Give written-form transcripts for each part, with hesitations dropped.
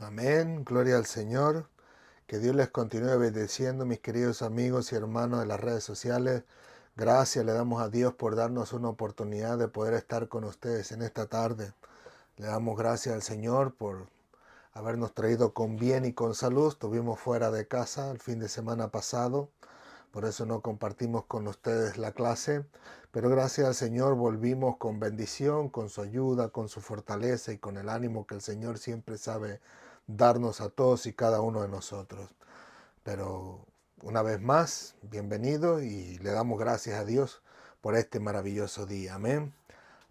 Amén, gloria al Señor. Que Dios les continúe bendiciendo, mis queridos amigos y hermanos de las redes sociales. Gracias le damos a Dios por darnos una oportunidad de poder estar con ustedes en esta tarde. Le damos gracias al Señor por habernos traído con bien y con salud. Estuvimos fuera de casa el fin de semana pasado, por eso no compartimos con ustedes la clase, pero gracias al Señor volvimos con bendición, con su ayuda, con su fortaleza y con el ánimo que el Señor siempre sabe darnos a todos y cada uno de nosotros. Pero una vez más, bienvenido y le damos gracias a Dios por este maravilloso día. Amén.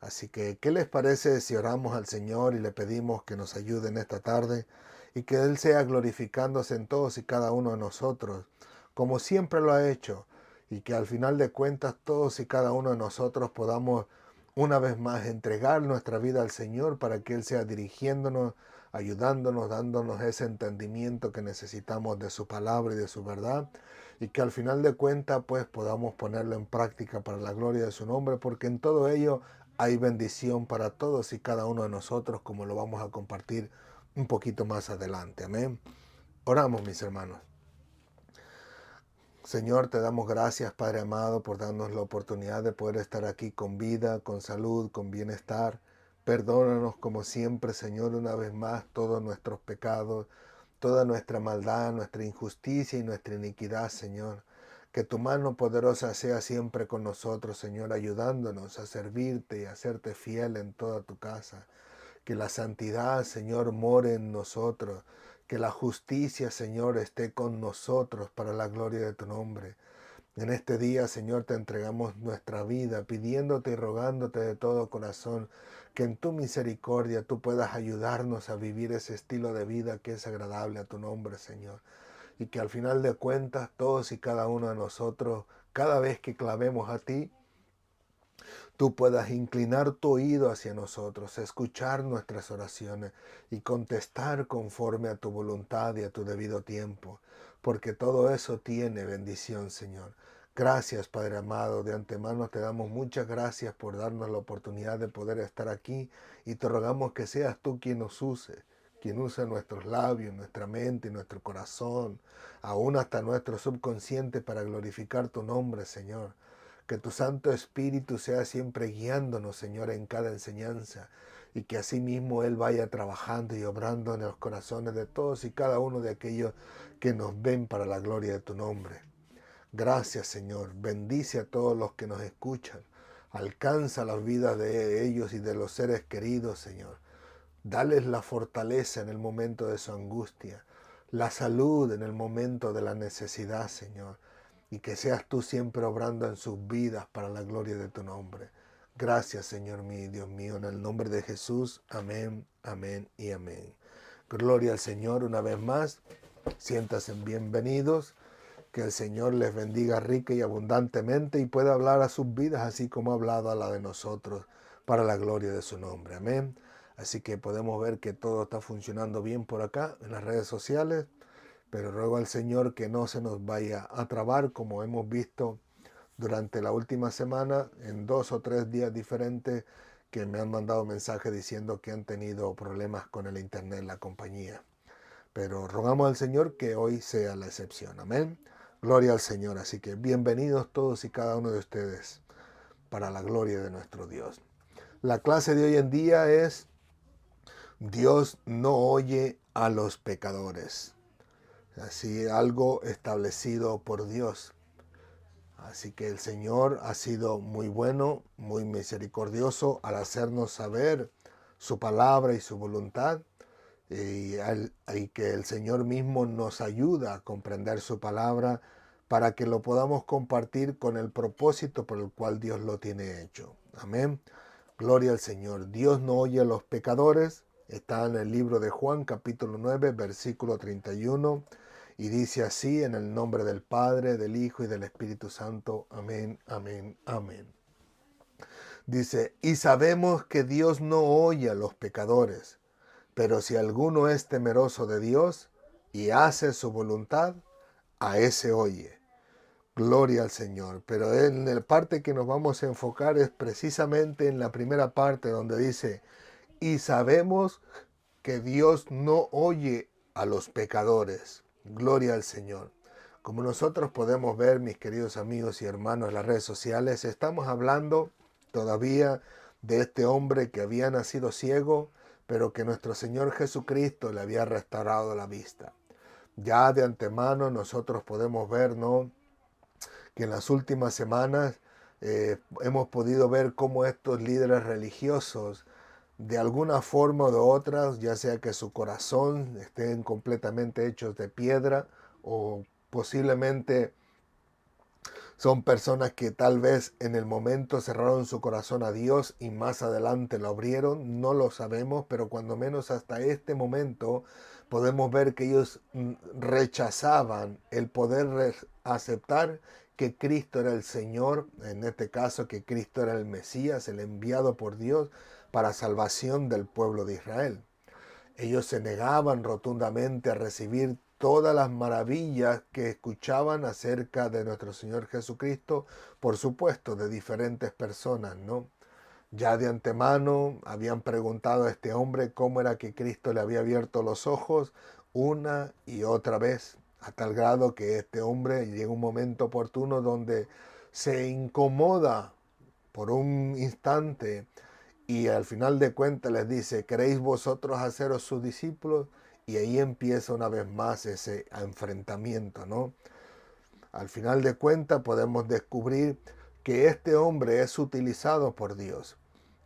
Así que, ¿qué les parece si oramos al Señor y le pedimos que nos ayude en esta tarde y que Él sea glorificándose en todos y cada uno de nosotros, como siempre lo ha hecho, y que al final de cuentas todos y cada uno de nosotros podamos una vez más entregar nuestra vida al Señor para que Él sea dirigiéndonos, ayudándonos, dándonos ese entendimiento que necesitamos de su palabra y de su verdad, y que al final de cuentas pues podamos ponerlo en práctica para la gloria de su nombre, porque en todo ello hay bendición para todos y cada uno de nosotros, como lo vamos a compartir un poquito más adelante. Amén. Oramos, mis hermanos. Señor, te damos gracias, Padre amado, por darnos la oportunidad de poder estar aquí con vida, con salud, con bienestar. Perdónanos como siempre, Señor, una vez más todos nuestros pecados, toda nuestra maldad, nuestra injusticia y nuestra iniquidad, Señor. Que tu mano poderosa sea siempre con nosotros, Señor, ayudándonos a servirte y a serte fiel en toda tu casa. Que la santidad, Señor, more en nosotros. Que la justicia, Señor, esté con nosotros para la gloria de tu nombre. En este día, Señor, te entregamos nuestra vida, pidiéndote y rogándote de todo corazón que en tu misericordia tú puedas ayudarnos a vivir ese estilo de vida que es agradable a tu nombre, Señor. Y que al final de cuentas, todos y cada uno de nosotros, cada vez que clamemos a ti, tú puedas inclinar tu oído hacia nosotros, escuchar nuestras oraciones y contestar conforme a tu voluntad y a tu debido tiempo, porque todo eso tiene bendición, Señor. Gracias, Padre amado, de antemano te damos muchas gracias por darnos la oportunidad de poder estar aquí y te rogamos que seas tú quien nos use, quien use nuestros labios, nuestra mente, nuestro corazón, aún hasta nuestro subconsciente para glorificar tu nombre, Señor. Que tu Santo Espíritu sea siempre guiándonos, Señor, en cada enseñanza y que asimismo Él vaya trabajando y obrando en los corazones de todos y cada uno de aquellos que nos ven para la gloria de tu nombre. Gracias, Señor. Bendice a todos los que nos escuchan. Alcanza las vidas de ellos y de los seres queridos, Señor. Dales la fortaleza en el momento de su angustia, la salud en el momento de la necesidad, Señor, y que seas tú siempre obrando en sus vidas para la gloria de tu nombre. Gracias, Señor mío, Dios mío, en el nombre de Jesús. Amén, amén y amén. Gloria al Señor una vez más. Siéntanse bienvenidos. Que el Señor les bendiga rica y abundantemente y pueda hablar a sus vidas así como ha hablado a la de nosotros para la gloria de su nombre. Amén. Así que podemos ver que todo está funcionando bien por acá en las redes sociales, pero ruego al Señor que no se nos vaya a trabar como hemos visto durante la última semana en 2 o 3 días diferentes que me han mandado mensajes diciendo que han tenido problemas con el internet, la compañía. Pero rogamos al Señor que hoy sea la excepción. Amén. Gloria al Señor. Así que bienvenidos todos y cada uno de ustedes para la gloria de nuestro Dios. La clase de hoy en día es Dios no oye a los pecadores. Así algo establecido por Dios. Así que el Señor ha sido muy bueno, muy misericordioso al hacernos saber su palabra y su voluntad y que el Señor mismo nos ayuda a comprender su palabra para que lo podamos compartir con el propósito por el cual Dios lo tiene hecho. Amén. Gloria al Señor. Dios no oye a los pecadores. Está en el libro de Juan capítulo 9 versículo 31 y dice así en el nombre del Padre, del Hijo y del Espíritu Santo. Amén, amén, amén. Dice, y sabemos que Dios no oye a los pecadores, pero si alguno es temeroso de Dios y hace su voluntad, a ese oye. Gloria al Señor. Pero en la parte que nos vamos a enfocar es precisamente en la primera parte donde dice, y sabemos que Dios no oye a los pecadores. Gloria al Señor. Como nosotros podemos ver, mis queridos amigos y hermanos en las redes sociales, estamos hablando todavía de este hombre que había nacido ciego, pero que nuestro Señor Jesucristo le había restaurado la vista. Ya de antemano nosotros podemos ver, ¿no?, que en las últimas semanas hemos podido ver cómo estos líderes religiosos, de alguna forma o de otra, ya sea que su corazón estén completamente hechos de piedra o posiblemente son personas que tal vez en el momento cerraron su corazón a Dios y más adelante lo abrieron, no lo sabemos, pero cuando menos hasta este momento podemos ver que ellos rechazaban el poder aceptar que Cristo era el Señor, en este caso que Cristo era el Mesías, el enviado por Dios para salvación del pueblo de Israel. Ellos se negaban rotundamente a recibir todas las maravillas que escuchaban acerca de nuestro Señor Jesucristo, por supuesto, de diferentes personas, ¿no? Ya de antemano habían preguntado a este hombre cómo era que Cristo le había abierto los ojos una y otra vez, a tal grado que este hombre llega un momento oportuno donde se incomoda por un instante y al final de cuentas les dice, ¿queréis vosotros haceros sus discípulos? Y ahí empieza una vez más ese enfrentamiento, ¿no? Al final de cuentas podemos descubrir que este hombre es utilizado por Dios,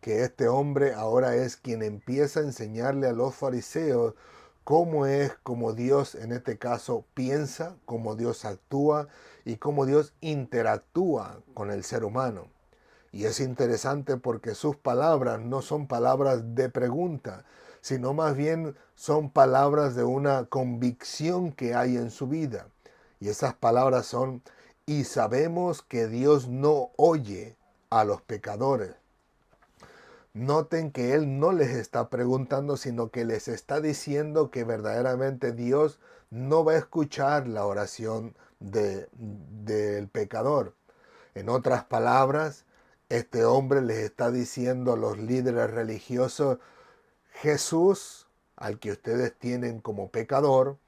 que este hombre ahora es quien empieza a enseñarle a los fariseos cómo es, como Dios en este caso piensa, cómo Dios actúa y cómo Dios interactúa con el ser humano. Y es interesante porque sus palabras no son palabras de pregunta, sino más bien son palabras de una convicción que hay en su vida. Y esas palabras son, y sabemos que Dios no oye a los pecadores. Noten que Él no les está preguntando, sino que les está diciendo que verdaderamente Dios no va a escuchar la oración del pecador. En otras palabras, este hombre les está diciendo a los líderes religiosos, Jesús, al que ustedes tienen como pecador,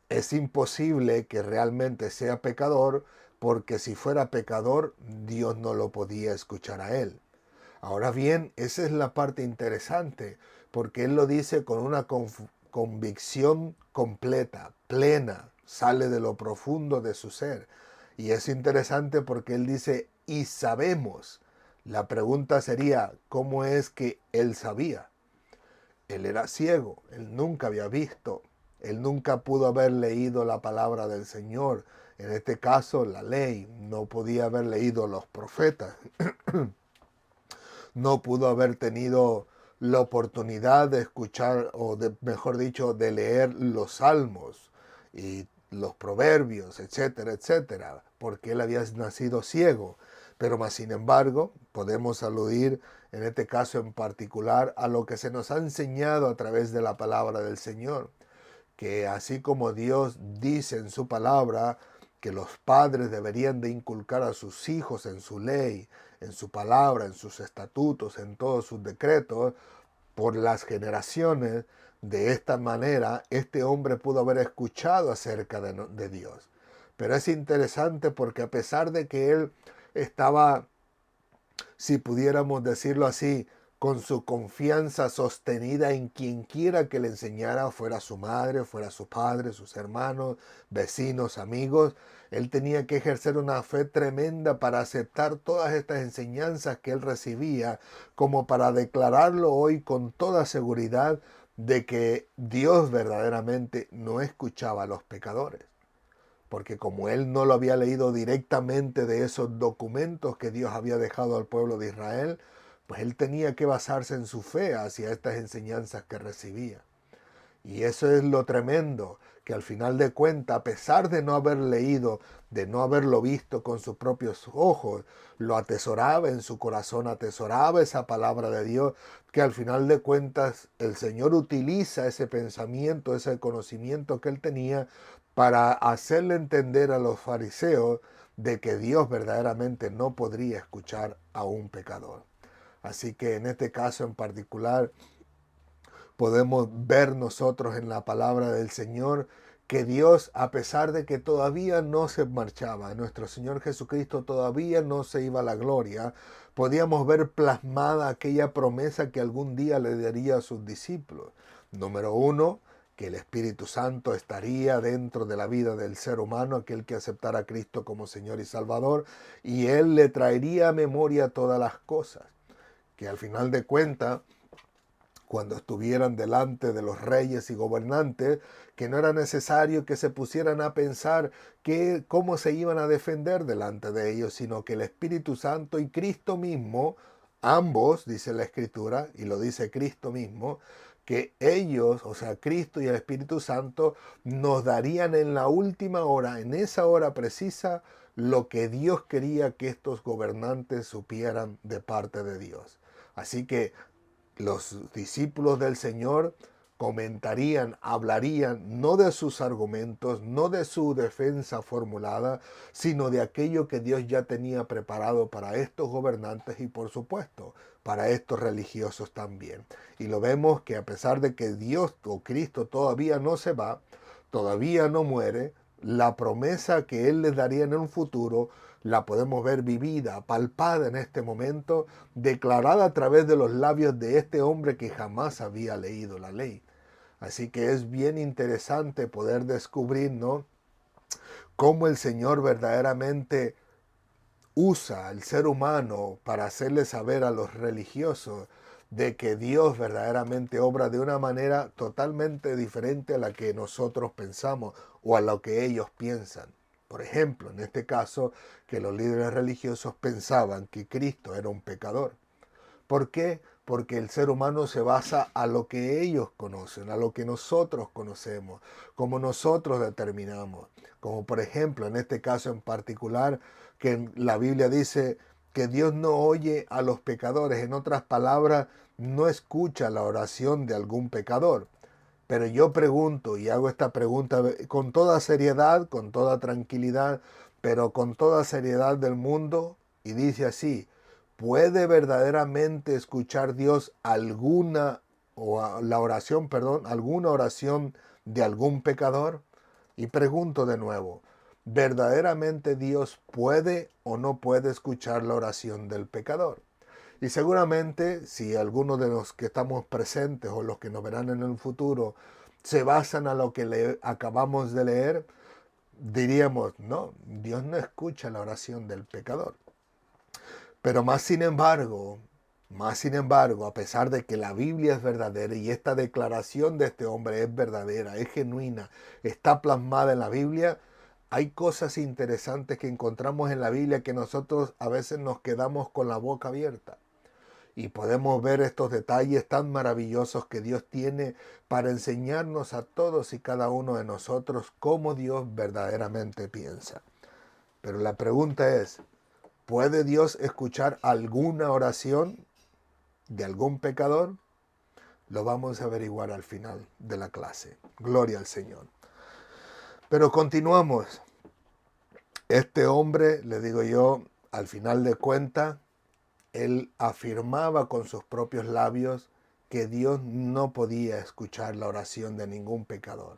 es imposible que realmente sea pecador, porque si fuera pecador, Dios no lo podía escuchar a él. Ahora bien, esa es la parte interesante, porque él lo dice con una convicción completa, plena, sale de lo profundo de su ser. Y es interesante porque él dice, y sabemos. La pregunta sería, ¿cómo es que él sabía? Él era ciego, él nunca había visto, él nunca pudo haber leído la palabra del Señor. En este caso, la ley, no podía haber leído los profetas. No pudo haber tenido la oportunidad de escuchar, o de, mejor dicho, de leer los salmos y los proverbios, etcétera, etcétera, porque él había nacido ciego. Pero más sin embargo, podemos aludir en este caso en particular a lo que se nos ha enseñado a través de la palabra del Señor, que así como Dios dice en su palabra que los padres deberían de inculcar a sus hijos en su ley, en su palabra, en sus estatutos, en todos sus decretos, por las generaciones, de esta manera este hombre pudo haber escuchado acerca de Dios. Pero es interesante porque a pesar de que él estaba, si pudiéramos decirlo así, con su confianza sostenida en quien quiera que le enseñara, fuera su madre, fuera su padre, sus hermanos, vecinos, amigos, él tenía que ejercer una fe tremenda para aceptar todas estas enseñanzas que él recibía, como para declararlo hoy con toda seguridad de que Dios verdaderamente no escuchaba a los pecadores. Porque como él no lo había leído directamente de esos documentos que Dios había dejado al pueblo de Israel, pues él tenía que basarse en su fe hacia estas enseñanzas que recibía. Y eso es lo tremendo, que al final de cuentas, a pesar de no haber leído, de no haberlo visto con sus propios ojos, lo atesoraba en su corazón, atesoraba esa palabra de Dios, que al final de cuentas el Señor utiliza ese pensamiento, ese conocimiento que él tenía para hacerle entender a los fariseos de que Dios verdaderamente no podría escuchar a un pecador. Así que en este caso en particular, podemos ver nosotros en la palabra del Señor que Dios, a pesar de que todavía no se marchaba, nuestro Señor Jesucristo todavía no se iba a la gloria, podíamos ver plasmada aquella promesa que algún día le daría a sus discípulos. Número uno, que el Espíritu Santo estaría dentro de la vida del ser humano, aquel que aceptara a Cristo como Señor y Salvador, y Él le traería a memoria todas las cosas, que al final de cuentas, cuando estuvieran delante de los reyes y gobernantes, que no era necesario que se pusieran a pensar cómo se iban a defender delante de ellos, sino que el Espíritu Santo y Cristo mismo, ambos, dice la Escritura, y lo dice Cristo mismo, que ellos, o sea, Cristo y el Espíritu Santo, nos darían en la última hora, en esa hora precisa, lo que Dios quería que estos gobernantes supieran de parte de Dios. Así que los discípulos del Señor comentarían, hablarían no de sus argumentos, no de su defensa formulada, sino de aquello que Dios ya tenía preparado para estos gobernantes y por supuesto para estos religiosos también. Y lo vemos que a pesar de que Dios o Cristo todavía no se va, todavía no muere, la promesa que Él les daría en un futuro la podemos ver vivida, palpada en este momento, declarada a través de los labios de este hombre que jamás había leído la ley. Así que es bien interesante poder descubrir, ¿no?, cómo el Señor verdaderamente usa al ser humano para hacerle saber a los religiosos de que Dios verdaderamente obra de una manera totalmente diferente a la que nosotros pensamos o a lo que ellos piensan. Por ejemplo, en este caso, que los líderes religiosos pensaban que Cristo era un pecador. ¿Por qué? Porque el ser humano se basa a lo que ellos conocen, a lo que nosotros conocemos, como nosotros determinamos. Como por ejemplo, en este caso en particular, que la Biblia dice que Dios no oye a los pecadores. En otras palabras, no escucha la oración de algún pecador. Pero yo pregunto, y hago esta pregunta con toda seriedad, con toda tranquilidad, pero con toda seriedad del mundo, y dice así: ¿puede verdaderamente escuchar Dios alguna, la oración, perdón, alguna oración de algún pecador? Y pregunto de nuevo, ¿verdaderamente Dios puede o no puede escuchar la oración del pecador? Y seguramente si algunos de los que estamos presentes o los que nos verán en el futuro se basan a lo que acabamos de leer, diríamos, no, Dios no escucha la oración del pecador. Pero más sin embargo, a pesar de que la Biblia es verdadera y esta declaración de este hombre es verdadera, es genuina, está plasmada en la Biblia, hay cosas interesantes que encontramos en la Biblia que nosotros a veces nos quedamos con la boca abierta. Y podemos ver estos detalles tan maravillosos que Dios tiene para enseñarnos a todos y cada uno de nosotros cómo Dios verdaderamente piensa. Pero la pregunta es, ¿puede Dios escuchar alguna oración de algún pecador? Lo vamos a averiguar al final de la clase. Gloria al Señor. Pero continuamos. Este hombre, le digo yo, al final de cuentas, él afirmaba con sus propios labios que Dios no podía escuchar la oración de ningún pecador.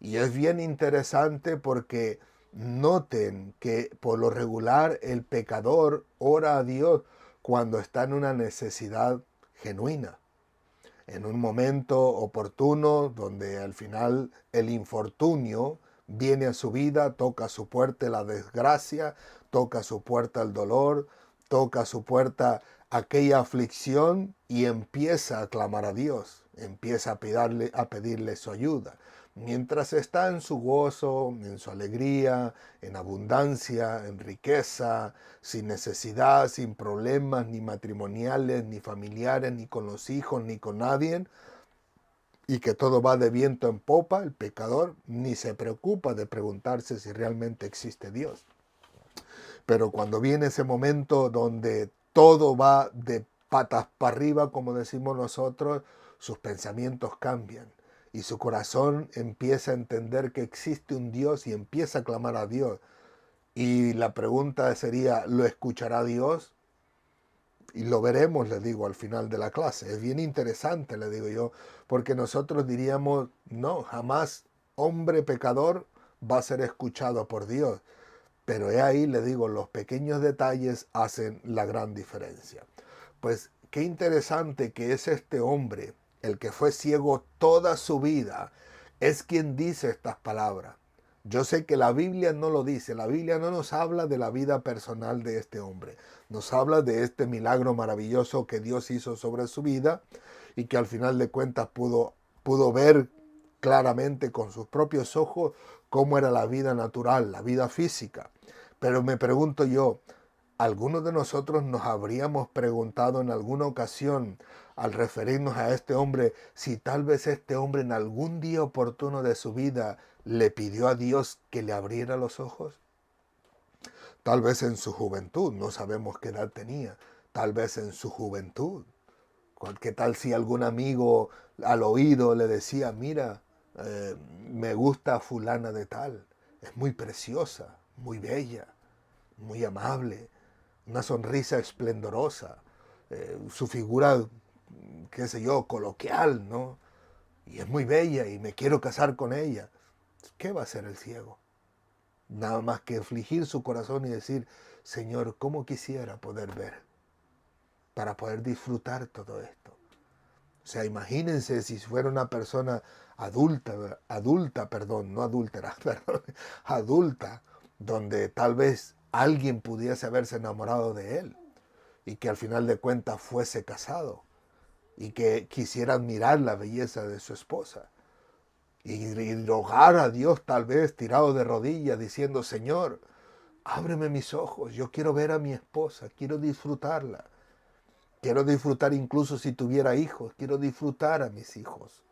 Y es bien interesante porque noten que por lo regular el pecador ora a Dios cuando está en una necesidad genuina, en un momento oportuno donde al final el infortunio viene a su vida, toca a su puerta la desgracia, toca a su puerta el dolor, toca a su puerta aquella aflicción y empieza a clamar a Dios, empieza a pedirle su ayuda. Mientras está en su gozo, en su alegría, en abundancia, en riqueza, sin necesidad, sin problemas ni matrimoniales, ni familiares, ni con los hijos, ni con nadie, y que todo va de viento en popa, el pecador ni se preocupa de preguntarse si realmente existe Dios. Pero cuando viene ese momento donde todo va de patas para arriba, como decimos nosotros, sus pensamientos cambian y su corazón empieza a entender que existe un Dios y empieza a clamar a Dios. Y la pregunta sería, ¿lo escuchará Dios? Y lo veremos, le digo, al final de la clase. Es bien interesante, le digo yo, porque nosotros diríamos, no, jamás hombre pecador va a ser escuchado por Dios. Pero he ahí, le digo, los pequeños detalles hacen la gran diferencia. Pues qué interesante que es este hombre, el que fue ciego toda su vida, es quien dice estas palabras. Yo sé que la Biblia no lo dice, la Biblia no nos habla de la vida personal de este hombre, nos habla de este milagro maravilloso que Dios hizo sobre su vida y que al final de cuentas pudo ver claramente con sus propios ojos cómo era la vida natural, la vida física. Pero me pregunto yo, ¿algunos de nosotros nos habríamos preguntado en alguna ocasión al referirnos a este hombre si tal vez este hombre en algún día oportuno de su vida le pidió a Dios que le abriera los ojos? Tal vez en su juventud, no sabemos qué edad tenía, tal vez en su juventud. ¿Qué tal si algún amigo al oído le decía, mira, me gusta fulana de tal, es muy preciosa, muy bella, muy amable, una sonrisa esplendorosa, su figura, qué sé yo, coloquial, ¿no? Y es muy bella y me quiero casar con ella. ¿Qué va a hacer el ciego? Nada más que afligir su corazón y decir, Señor, ¿cómo quisiera poder ver para poder disfrutar todo esto? O sea, imagínense si fuera una persona perdón, no adúltera, perdón, adulta, donde tal vez alguien pudiese haberse enamorado de él y que al final de cuentas fuese casado y que quisiera admirar la belleza de su esposa y rogar a Dios tal vez tirado de rodillas diciendo, Señor, ábreme mis ojos, yo quiero ver a mi esposa, quiero disfrutarla. Quiero disfrutar incluso si tuviera hijos, quiero disfrutar a mis hijos.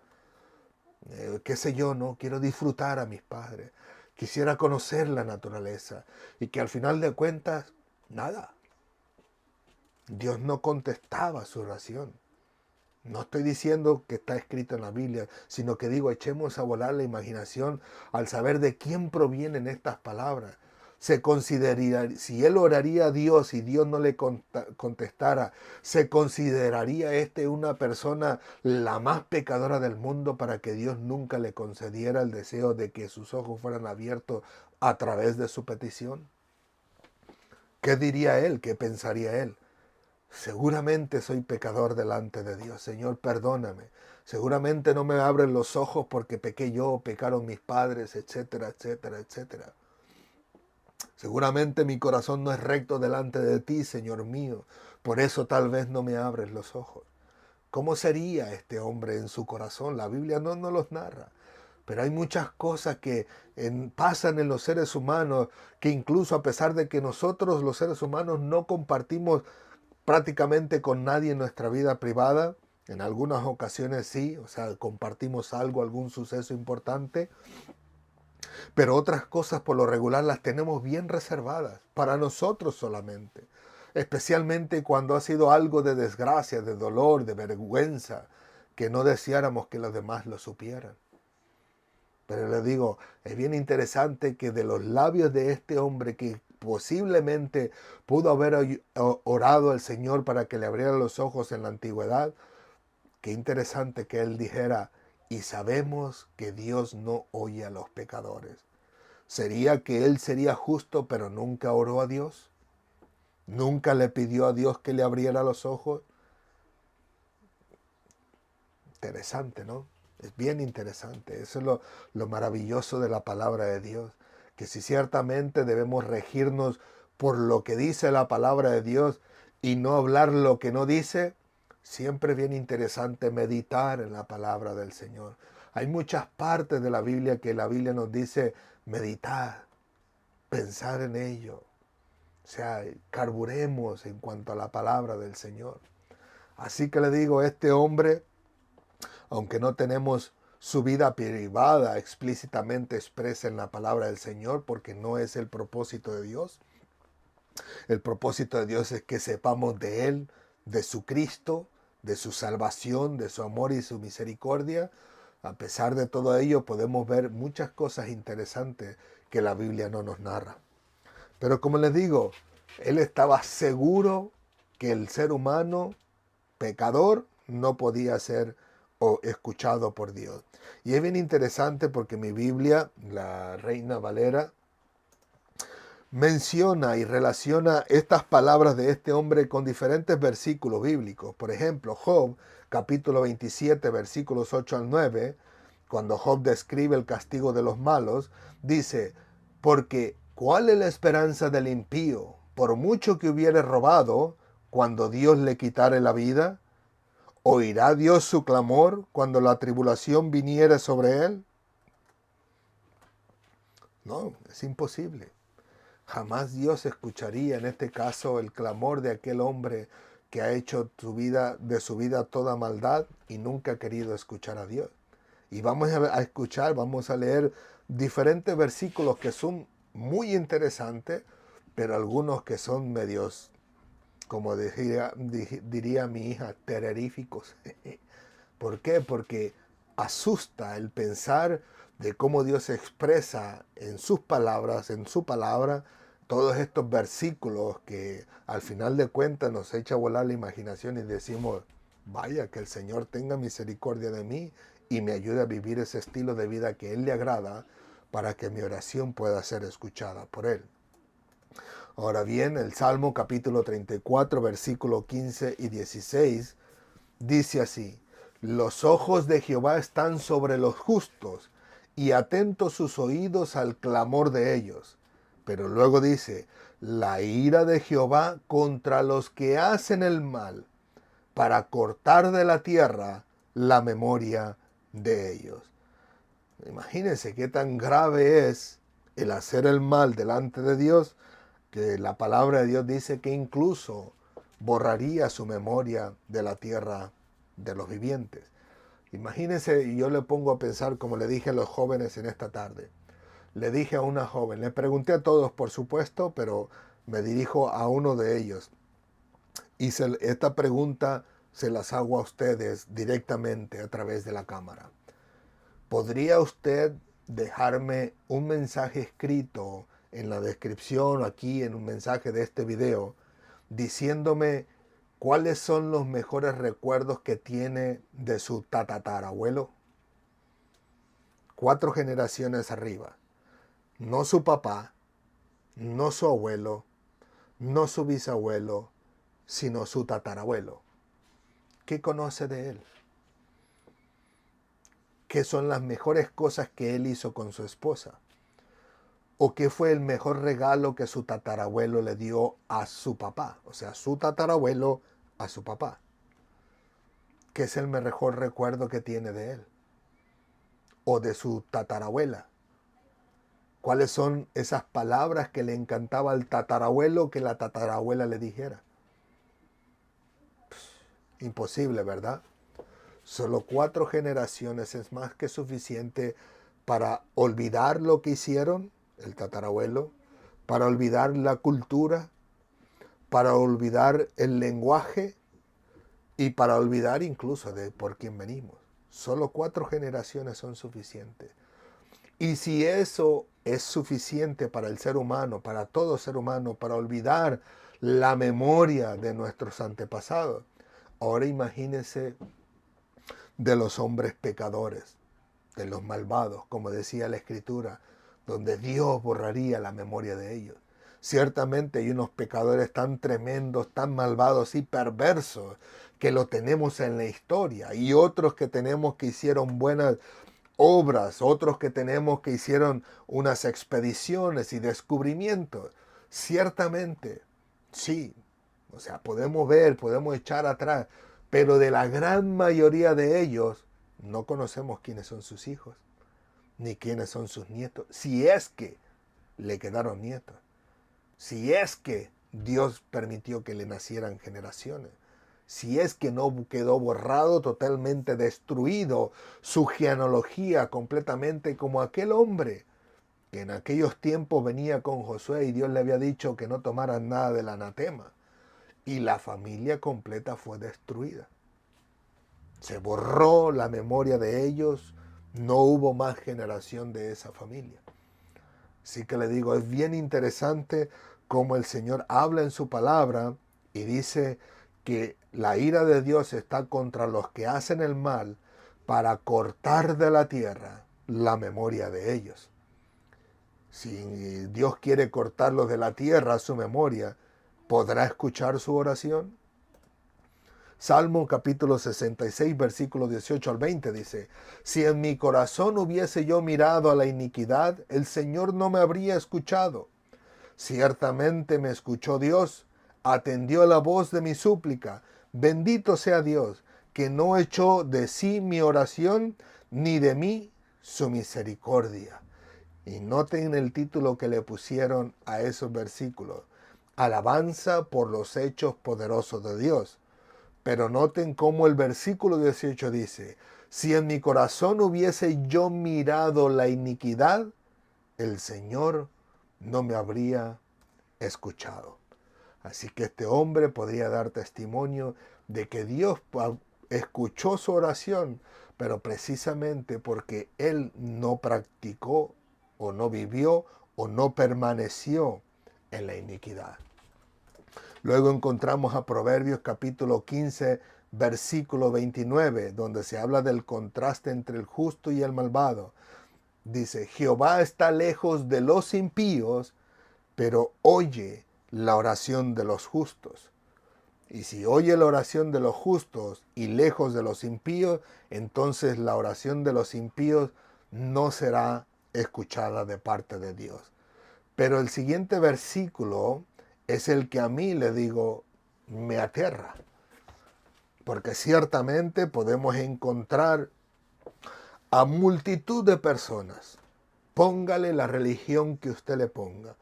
Qué sé yo, ¿no? Quiero disfrutar a mis padres. Quisiera conocer la naturaleza. Y que al final de cuentas, nada. Dios no contestaba su oración. No estoy diciendo que está escrito en la Biblia, sino que digo, echemos a volar la imaginación al saber de quién provienen estas palabras. Se consideraría, si él oraría a Dios y Dios no le contestara, se consideraría este una persona la más pecadora del mundo para que Dios nunca le concediera el deseo de que sus ojos fueran abiertos a través de su petición. ¿Qué diría él? ¿Qué pensaría él? Seguramente soy pecador delante de Dios. Señor, perdóname. Seguramente no me abren los ojos porque pequé yo, pecaron mis padres, etcétera, etcétera, etcétera. Seguramente mi corazón no es recto delante de ti, Señor mío. Por eso tal vez no me abres los ojos. ¿Cómo sería este hombre en su corazón? La Biblia no nos los narra. Pero hay muchas cosas que pasan en los seres humanos que incluso a pesar de que nosotros los seres humanos no compartimos prácticamente con nadie en nuestra vida privada, en algunas ocasiones sí, o sea, compartimos algo, algún suceso importante, pero otras cosas por lo regular las tenemos bien reservadas, para nosotros solamente, especialmente cuando ha sido algo de desgracia, de dolor, de vergüenza, que no deseáramos que los demás lo supieran. Pero le digo, es bien interesante que de los labios de este hombre que posiblemente pudo haber orado al Señor para que le abriera los ojos en la antigüedad, qué interesante que él dijera, y sabemos que Dios no oye a los pecadores. ¿Sería que él sería justo pero nunca oró a Dios? ¿Nunca le pidió a Dios que le abriera los ojos? Interesante, ¿no? Es bien interesante. Eso es lo maravilloso de la palabra de Dios. Que si ciertamente debemos regirnos por lo que dice la palabra de Dios y no hablar lo que no dice, siempre es bien interesante meditar en la palabra del Señor. Hay muchas partes de la Biblia que la Biblia nos dice meditar, pensar en ello. O sea, carburemos en cuanto a la palabra del Señor. Así que le digo, este hombre, aunque no tenemos su vida privada explícitamente expresa en la palabra del Señor, porque no es el propósito de Dios. El propósito de Dios es que sepamos de Él, de su Cristo, de su salvación, de su amor y su misericordia. A pesar de todo ello, podemos ver muchas cosas interesantes que la Biblia no nos narra. Pero como les digo, él estaba seguro que el ser humano pecador no podía ser o escuchado por Dios. Y es bien interesante porque mi Biblia, la Reina Valera, menciona y relaciona estas palabras de este hombre con diferentes versículos bíblicos. Por ejemplo, Job, capítulo 27, versículos 8 al 9, cuando Job describe el castigo de los malos, dice, porque ¿cuál es la esperanza del impío? Por mucho que hubiere robado, cuando Dios le quitare la vida, ¿oirá Dios su clamor cuando la tribulación viniere sobre él? No, es imposible. Jamás Dios escucharía en este caso el clamor de aquel hombre que ha hecho de su vida toda maldad y nunca ha querido escuchar a Dios. Y vamos a escuchar, vamos a leer diferentes versículos que son muy interesantes, pero algunos que son medios, como diría mi hija, terroríficos. ¿Por qué? Porque asusta el pensar de cómo Dios expresa en sus palabras, en su palabra, todos estos versículos que al final de cuentas nos echa a volar la imaginación y decimos, vaya, que el Señor tenga misericordia de mí y me ayude a vivir ese estilo de vida que Él le agrada para que mi oración pueda ser escuchada por Él. Ahora bien, el Salmo capítulo 34, versículo 15 y 16 dice así, los ojos de Jehová están sobre los justos y atentos sus oídos al clamor de ellos. Pero luego dice, la ira de Jehová contra los que hacen el mal, para cortar de la tierra la memoria de ellos. Imagínense qué tan grave es el hacer el mal delante de Dios, que la palabra de Dios dice que incluso borraría su memoria de la tierra de los vivientes. Imagínense, y yo le pongo a pensar como le dije a los jóvenes en esta tarde. Le dije a una joven, le pregunté a todos por supuesto, pero me dirijo a uno de ellos. Y esta pregunta se las hago a ustedes directamente a través de la cámara. ¿Podría usted dejarme un mensaje escrito en la descripción, aquí en un mensaje de este video, diciéndome cuáles son los mejores recuerdos que tiene de su tatarabuelo? 4 generaciones arriba. No su papá, no su abuelo, no su bisabuelo, sino su tatarabuelo. ¿Qué conoce de él? ¿Qué son las mejores cosas que él hizo con su esposa? ¿O qué fue el mejor regalo que su tatarabuelo le dio a su papá? O sea, su tatarabuelo a su papá. ¿Qué es el mejor recuerdo que tiene de él? ¿O de su tatarabuela? ¿Cuáles son esas palabras que le encantaba al tatarabuelo que la tatarabuela le dijera? Imposible, ¿verdad? Solo 4 generaciones es más que suficiente para olvidar lo que hicieron el tatarabuelo, para olvidar la cultura, para olvidar el lenguaje y para olvidar incluso de por quién venimos. Solo 4 generaciones son suficientes. Y si eso es suficiente para el ser humano, para todo ser humano, para olvidar la memoria de nuestros antepasados, ahora imagínense de los hombres pecadores, de los malvados, como decía la Escritura, donde Dios borraría la memoria de ellos. Ciertamente hay unos pecadores tan tremendos, tan malvados y perversos que lo tenemos en la historia, y otros que tenemos que hicieron buenas obras, otros que tenemos que hicieron unas expediciones y descubrimientos. Ciertamente, sí, o sea, podemos ver, podemos echar atrás, pero de la gran mayoría de ellos no conocemos quiénes son sus hijos, ni quiénes son sus nietos, si es que le quedaron nietos, si es que Dios permitió que le nacieran generaciones, si es que no quedó borrado, totalmente destruido su genealogía completamente, como aquel hombre que en aquellos tiempos venía con Josué y Dios le había dicho que no tomaran nada del anatema, y la familia completa fue destruida. Se borró la memoria de ellos, no hubo más generación de esa familia. Así que le digo, es bien interesante cómo el Señor habla en su palabra Y dice que la ira de Dios está contra los que hacen el mal para cortar de la tierra la memoria de ellos. Si Dios quiere cortarlos de la tierra, su memoria, ¿podrá escuchar su oración? Salmo capítulo 66, versículo 18 al 20 dice, si en mi corazón hubiese yo mirado a la iniquidad, el Señor no me habría escuchado. Ciertamente me escuchó Dios, atendió la voz de mi súplica. Bendito sea Dios, que no echó de sí mi oración, ni de mí su misericordia. Y noten el título que le pusieron a esos versículos. Alabanza por los hechos poderosos de Dios. Pero noten cómo el versículo 18 dice, si en mi corazón hubiese yo mirado la iniquidad, el Señor no me habría escuchado. Así que este hombre podría dar testimonio de que Dios escuchó su oración, pero precisamente porque él no practicó o no vivió o no permaneció en la iniquidad. Luego encontramos a Proverbios capítulo 15, versículo 29, donde se habla del contraste entre el justo y el malvado. Dice, Jehová está lejos de los impíos, pero oye la oración de los justos. Y si oye la oración de los justos y lejos de los impíos, entonces la oración de los impíos no será escuchada de parte de Dios. Pero el siguiente versículo es el que a mí le digo, me aterra. Porque ciertamente podemos encontrar a multitud de personas. Póngale la religión que usted le ponga.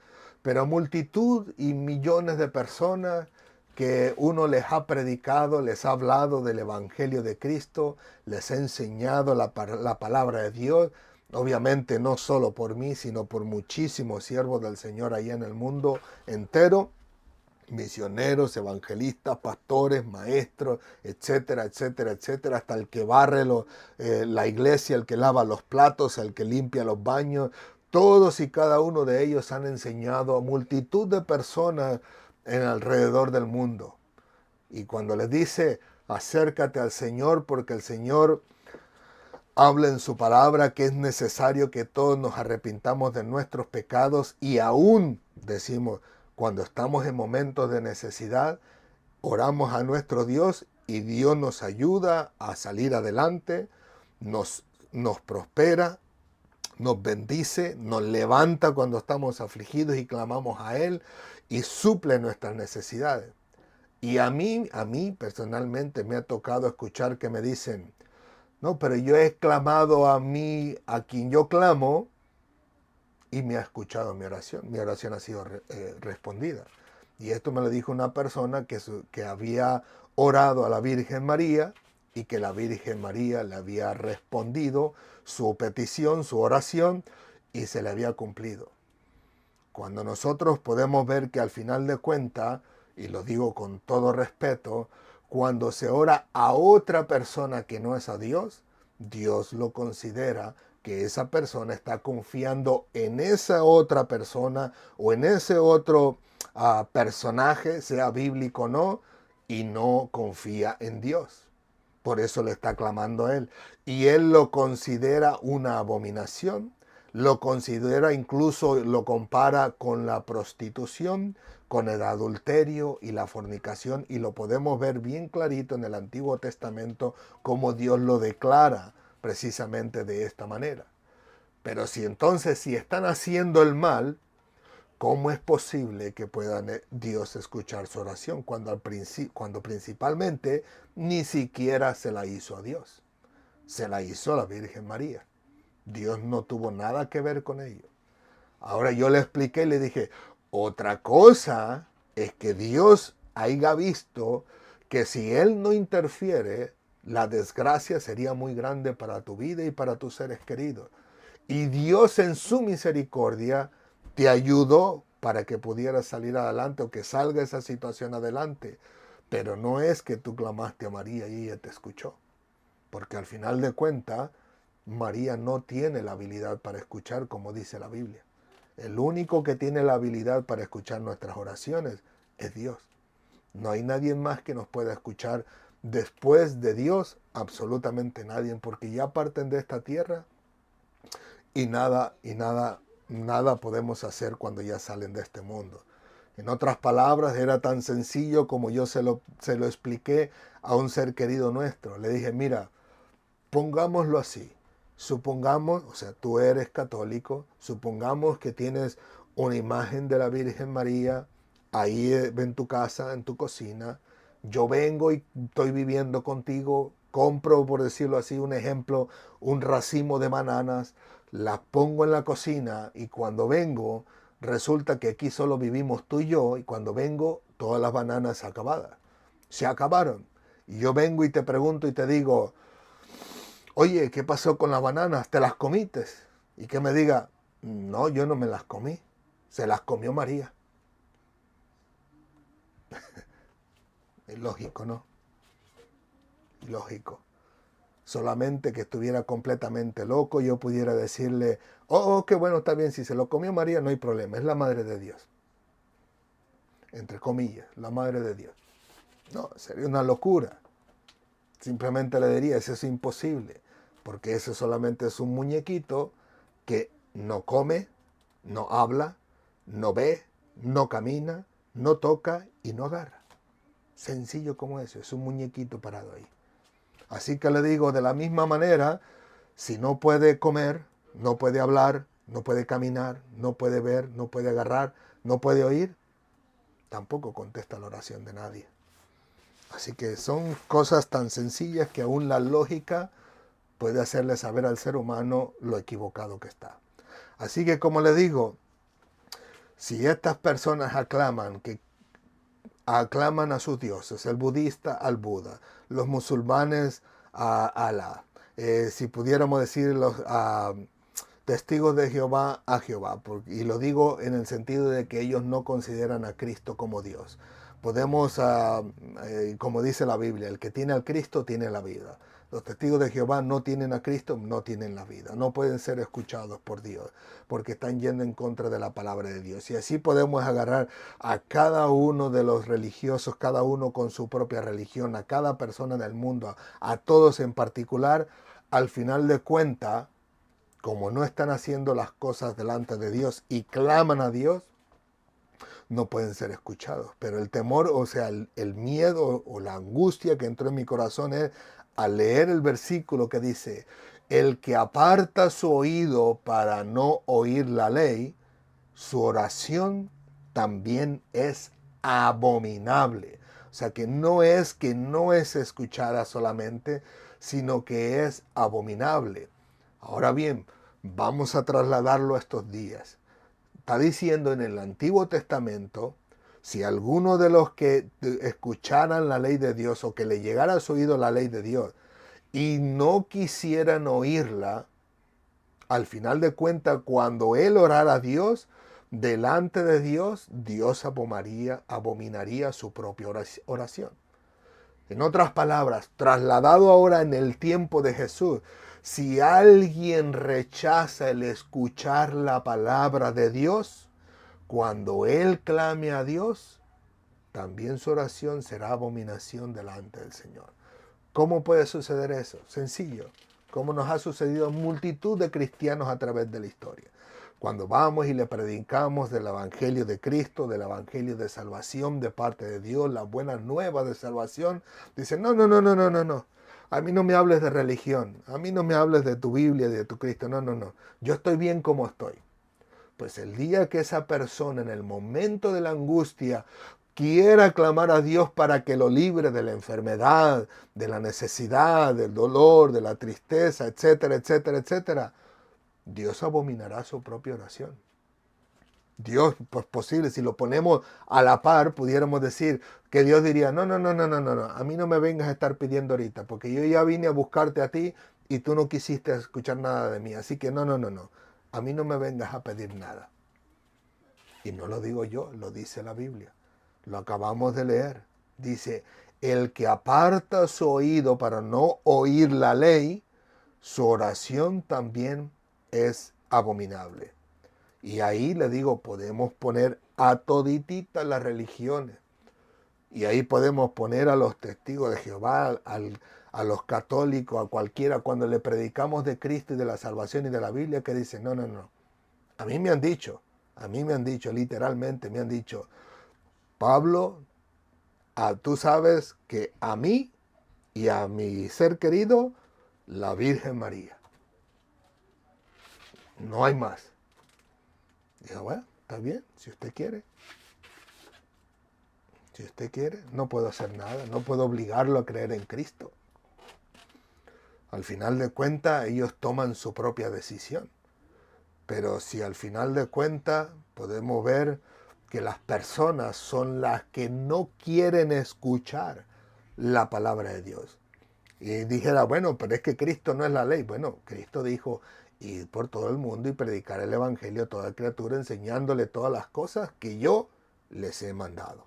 Pero multitud y millones de personas que uno les ha predicado, les ha hablado del Evangelio de Cristo, les ha enseñado la palabra de Dios, obviamente no solo por mí, sino por muchísimos siervos del Señor allá en el mundo entero, misioneros, evangelistas, pastores, maestros, etcétera, etcétera, etcétera, hasta el que barre la iglesia, el que lava los platos, el que limpia los baños. Todos y cada uno de ellos han enseñado a multitud de personas en alrededor del mundo. Y cuando les dice, acércate al Señor, porque el Señor habla en su palabra que es necesario que todos nos arrepintamos de nuestros pecados, y aún decimos, cuando estamos en momentos de necesidad, oramos a nuestro Dios y Dios nos ayuda a salir adelante, nos prospera, nos bendice, nos levanta cuando estamos afligidos y clamamos a Él y suple nuestras necesidades. Y a mí personalmente me ha tocado escuchar que me dicen, no, pero yo he clamado a mí, a quien yo clamo, y me ha escuchado mi oración. Mi oración ha sido respondida. Y esto me lo dijo una persona que había orado a la Virgen María y que la Virgen María le había respondido su petición, su oración, y se le había cumplido. Cuando nosotros podemos ver que al final de cuentas, y lo digo con todo respeto, cuando se ora a otra persona que no es a Dios, Dios lo considera que esa persona está confiando en esa otra persona o en ese otro personaje, sea bíblico o no, y no confía en Dios. Por eso le está clamando a Él. Y Él lo considera una abominación, lo considera, incluso lo compara con la prostitución, con el adulterio y la fornicación, y lo podemos ver bien clarito en el Antiguo Testamento como Dios lo declara precisamente de esta manera. Pero si están haciendo el mal, ¿cómo es posible que pueda Dios escuchar su oración cuando principalmente ni siquiera se la hizo a Dios? Se la hizo a la Virgen María. Dios no tuvo nada que ver con ello. Ahora yo le expliqué y le dije, otra cosa es que Dios haya visto que si Él no interfiere, la desgracia sería muy grande para tu vida y para tus seres queridos. Y Dios en su misericordia te ayudó para que pudieras salir adelante o que salga esa situación adelante. Pero no es que tú clamaste a María y ella te escuchó. Porque al final de cuentas, María no tiene la habilidad para escuchar como dice la Biblia. El único que tiene la habilidad para escuchar nuestras oraciones es Dios. No hay nadie más que nos pueda escuchar después de Dios, absolutamente nadie, porque ya parten de esta tierra nada podemos hacer cuando ya salen de este mundo. En otras palabras, era tan sencillo como yo se lo expliqué a un ser querido nuestro. Le dije, mira, pongámoslo así. Supongamos, o sea, tú eres católico, supongamos que tienes una imagen de la Virgen María ahí en tu casa, en tu cocina. Yo vengo y estoy viviendo contigo, compro, por decirlo así, un ejemplo, un racimo de bananas, las pongo en la cocina y cuando vengo, resulta que aquí solo vivimos tú y yo y cuando vengo, todas las bananas acabadas. Se acabaron. Y yo vengo y te pregunto y te digo, oye, ¿qué pasó con las bananas? ¿Te las comiste? Y que me diga, no, yo no me las comí, se las comió María. Es lógico, ¿no? Lógico. Solamente que estuviera completamente loco, yo pudiera decirle, oh, qué bueno, está bien, si se lo comió María no hay problema, es la madre de Dios. Entre comillas, la madre de Dios. No, sería una locura. Simplemente le diría, eso es imposible, porque ese solamente es un muñequito que no come, no habla, no ve, no camina, no toca y no agarra. Sencillo como eso, es un muñequito parado ahí. Así que le digo, de la misma manera, si no puede comer, no puede hablar, no puede caminar, no puede ver, no puede agarrar, no puede oír, tampoco contesta la oración de nadie. Así que son cosas tan sencillas que aún la lógica puede hacerle saber al ser humano lo equivocado que está. Así que como le digo, si estas personas aclaman a sus dioses, el budista al Buda, los musulmanes a Alá, si pudiéramos decir los testigos de Jehová a Jehová, y lo digo en el sentido de que ellos no consideran a Cristo como Dios. Podemos, como dice la Biblia, el que tiene al Cristo tiene la vida. Los testigos de Jehová no tienen a Cristo, no tienen la vida. No pueden ser escuchados por Dios, porque están yendo en contra de la palabra de Dios. Y así podemos agarrar a cada uno de los religiosos, cada uno con su propia religión, a cada persona del mundo, a todos en particular. Al final de cuentas, como no están haciendo las cosas delante de Dios y claman a Dios, no pueden ser escuchados. Pero el temor, o sea, el miedo o la angustia que entró en mi corazón es al leer el versículo que dice, el que aparta su oído para no oír la ley, su oración también es abominable. O sea, que no es escuchada solamente, sino que es abominable. Ahora bien, vamos a trasladarlo a estos días. Está diciendo en el Antiguo Testamento, si alguno de los que escucharan la ley de Dios o que le llegara a su oído la ley de Dios y no quisieran oírla, al final de cuentas, cuando él orara a Dios, delante de Dios, Dios abominaría su propia oración. En otras palabras, trasladado ahora en el tiempo de Jesús, si alguien rechaza el escuchar la palabra de Dios, cuando él clame a Dios, también su oración será abominación delante del Señor. ¿Cómo puede suceder eso? Sencillo, como nos ha sucedido a multitud de cristianos a través de la historia. Cuando vamos y le predicamos del Evangelio de Cristo, del Evangelio de salvación de parte de Dios, la buena nueva de salvación, dicen, no, no, no, no, no, no, no. A mí no me hables de religión, a mí no me hables de tu Biblia, de tu Cristo, no, no, no. Yo estoy bien como estoy. Pues el día que esa persona en el momento de la angustia quiera clamar a Dios para que lo libre de la enfermedad, de la necesidad, del dolor, de la tristeza, etcétera, etcétera, etcétera, Dios abominará su propia oración. Dios, pues posible, si lo ponemos a la par, pudiéramos decir que Dios diría, no, no, no, no, no, no, no, a mí no me vengas a estar pidiendo ahorita, porque yo ya vine a buscarte a ti y tú no quisiste escuchar nada de mí, así que no, no, no, no, a mí no me vengas a pedir nada. Y no lo digo yo, lo dice la Biblia. Lo acabamos de leer. Dice, el que aparta su oído para no oír la ley, su oración también es abominable. Y ahí le digo, podemos poner a todititas las religiones. Y ahí podemos poner a los testigos de Jehová, a los católicos, a cualquiera, cuando le predicamos de Cristo y de la salvación y de la Biblia, que dicen, no, no, no. A mí me han dicho, literalmente me han dicho, Pablo, tú sabes que a mí y a mi ser querido, la Virgen María. No hay más. Digo, bueno, está bien, si usted quiere. Si usted quiere, no puedo hacer nada, no puedo obligarlo a creer en Cristo. Al final de cuentas, ellos toman su propia decisión. Pero si al final de cuentas podemos ver que las personas son las que no quieren escuchar la palabra de Dios. Y dijera, bueno, pero es que Cristo no es la ley. Bueno, Cristo dijo, ir por todo el mundo y predicar el Evangelio a toda criatura, enseñándole todas las cosas que yo les he mandado.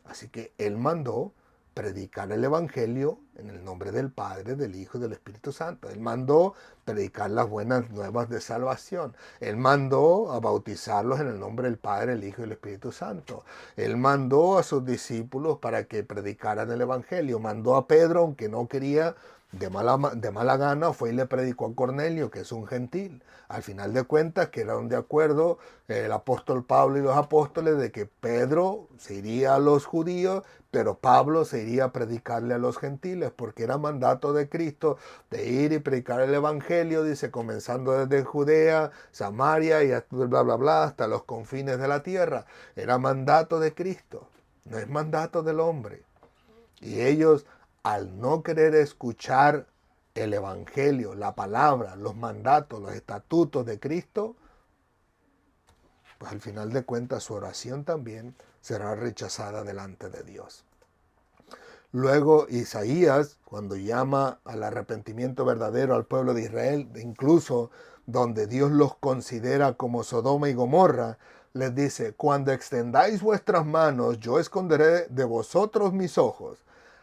Así que Él mandó predicar el Evangelio en el nombre del Padre, del Hijo y del Espíritu Santo. Él mandó predicar las buenas nuevas de salvación. Él mandó a bautizarlos en el nombre del Padre, el Hijo y el Espíritu Santo. Él mandó a sus discípulos para que predicaran el Evangelio. Mandó a Pedro, aunque no quería, de mala gana, fue y le predicó a Cornelio, que es un gentil. Al final de cuentas, quedaron de acuerdo el apóstol Pablo y los apóstoles de que Pedro se iría a los judíos, pero Pablo se iría a predicarle a los gentiles, porque era mandato de Cristo de ir y predicar el Evangelio, dice, comenzando desde Judea, Samaria y bla, bla, bla, hasta los confines de la tierra. Era mandato de Cristo, no es mandato del hombre. Y ellos, al no querer escuchar el Evangelio, la palabra, los mandatos, los estatutos de Cristo, pues al final de cuentas su oración también será rechazada delante de Dios. Luego Isaías, cuando llama al arrepentimiento verdadero al pueblo de Israel, incluso donde Dios los considera como Sodoma y Gomorra, les dice, cuando extendáis vuestras manos, yo esconderé de vosotros mis ojos.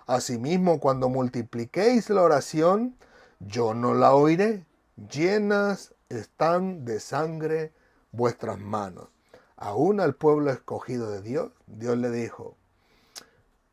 Asimismo, cuando multipliquéis la oración, yo no la oiré. Llenas están de sangre vuestras manos. Aún al pueblo escogido de Dios, Dios le dijo,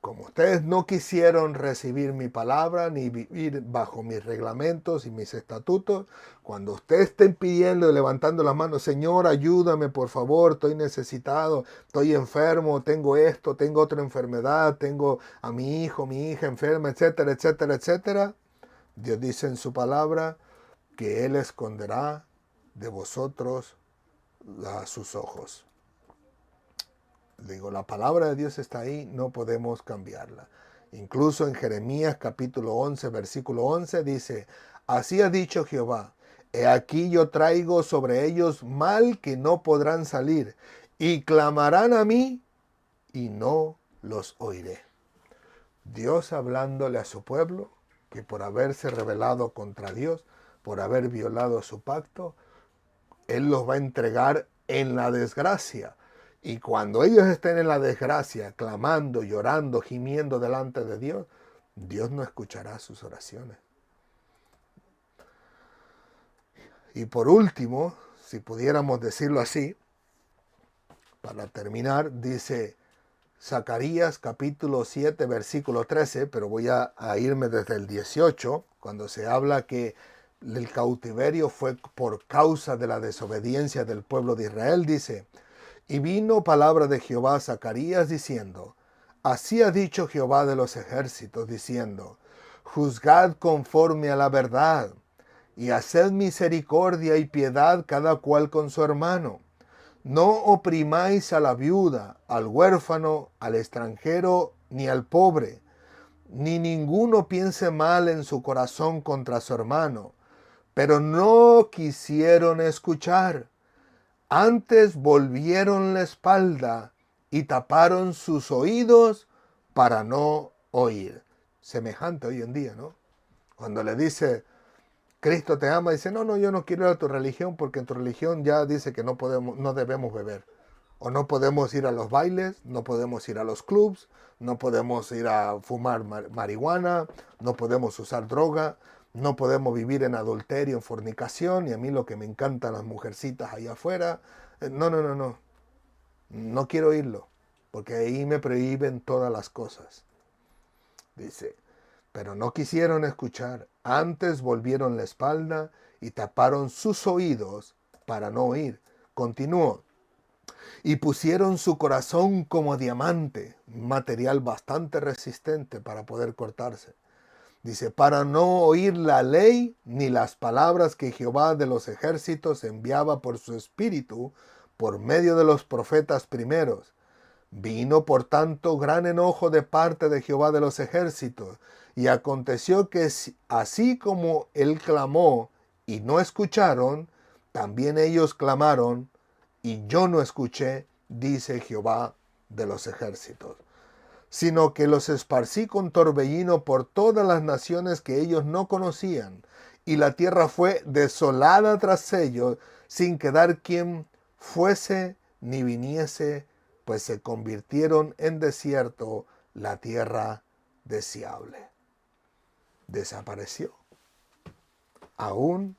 como ustedes no quisieron recibir mi palabra ni vivir bajo mis reglamentos y mis estatutos, cuando ustedes estén pidiendo y levantando las manos, Señor, ayúdame, por favor, estoy necesitado, estoy enfermo, tengo esto, tengo otra enfermedad, tengo a mi hijo, mi hija enferma, etcétera, etcétera, etcétera. Dios dice en su palabra que Él esconderá de vosotros sus ojos. Digo, la palabra de Dios está ahí, no podemos cambiarla. Incluso en Jeremías capítulo 11, versículo 11 dice, así ha dicho Jehová, he aquí yo traigo sobre ellos mal que no podrán salir, y clamarán a mí, y no los oiré. Dios hablándole a su pueblo, que por haberse rebelado contra Dios, por haber violado su pacto, Él los va a entregar en la desgracia. Y cuando ellos estén en la desgracia, clamando, llorando, gimiendo delante de Dios, Dios no escuchará sus oraciones. Y por último, si pudiéramos decirlo así, para terminar, dice Zacarías capítulo 7, versículo 13, pero voy a irme desde el 18, cuando se habla que el cautiverio fue por causa de la desobediencia del pueblo de Israel, dice, y vino palabra de Jehová a Zacarías diciendo, así ha dicho Jehová de los ejércitos, diciendo, juzgad conforme a la verdad, y haced misericordia y piedad cada cual con su hermano. No oprimáis a la viuda, al huérfano, al extranjero, ni al pobre, ni ninguno piense mal en su corazón contra su hermano. Pero no quisieron escuchar. Antes volvieron la espalda y taparon sus oídos para no oír. Semejante hoy en día, ¿no? Cuando le dice, Cristo te ama, dice, no, no, yo no quiero ir a tu religión porque en tu religión ya dice que no podemos, no debemos beber. O no podemos ir a los bailes, no podemos ir a los clubs, no podemos ir a fumar marihuana, no podemos usar droga, no podemos vivir en adulterio, en fornicación, y a mí lo que me encantan las mujercitas allá afuera. No, no, no, no. No quiero oírlo, porque ahí me prohíben todas las cosas. Dice, pero no quisieron escuchar, antes volvieron la espalda y taparon sus oídos para no oír. Continúo. Y pusieron su corazón como diamante, un material bastante resistente para poder cortarse. Dice, para no oír la ley ni las palabras que Jehová de los ejércitos enviaba por su espíritu, por medio de los profetas primeros. Vino por tanto gran enojo de parte de Jehová de los ejércitos, y aconteció que así como él clamó y no escucharon, también ellos clamaron y yo no escuché, dice Jehová de los ejércitos, sino que los esparcí con torbellino por todas las naciones que ellos no conocían, y la tierra fue desolada tras ellos, sin quedar quien fuese ni viniese, pues se convirtieron en desierto, la tierra deseable. Desapareció. Aún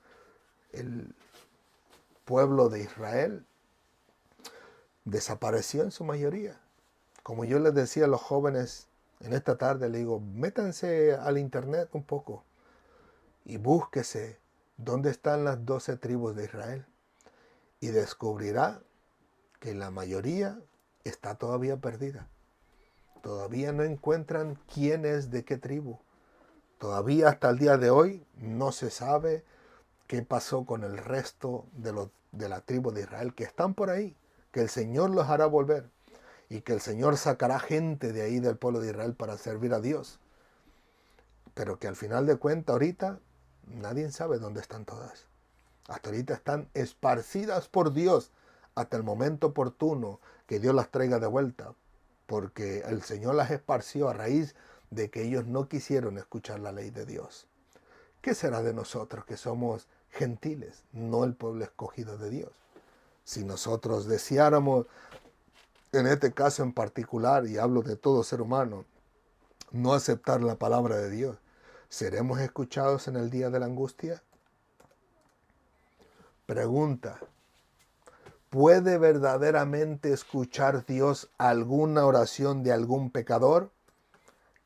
el pueblo de Israel desapareció en su mayoría. Como yo les decía a los jóvenes en esta tarde, le digo, métanse al internet un poco y búsquese dónde están las 12 tribus de Israel. Y descubrirá que la mayoría está todavía perdida. Todavía no encuentran quién es de qué tribu. Todavía hasta el día de hoy no se sabe qué pasó con el resto de la tribu de Israel que están por ahí, que el Señor los hará volver y que el Señor sacará gente de ahí del pueblo de Israel para servir a Dios. Pero que al final de cuentas ahorita nadie sabe dónde están todas. Hasta ahorita están esparcidas por Dios hasta el momento oportuno que Dios las traiga de vuelta, porque el Señor las esparció a raíz de que ellos no quisieron escuchar la ley de Dios. ¿Qué será de nosotros que somos gentiles, no el pueblo escogido de Dios? Si nosotros deseáramos, en este caso en particular, y hablo de todo ser humano, no aceptar la palabra de Dios, ¿seremos escuchados en el día de la angustia? Pregunta, ¿puede verdaderamente escuchar Dios alguna oración de algún pecador?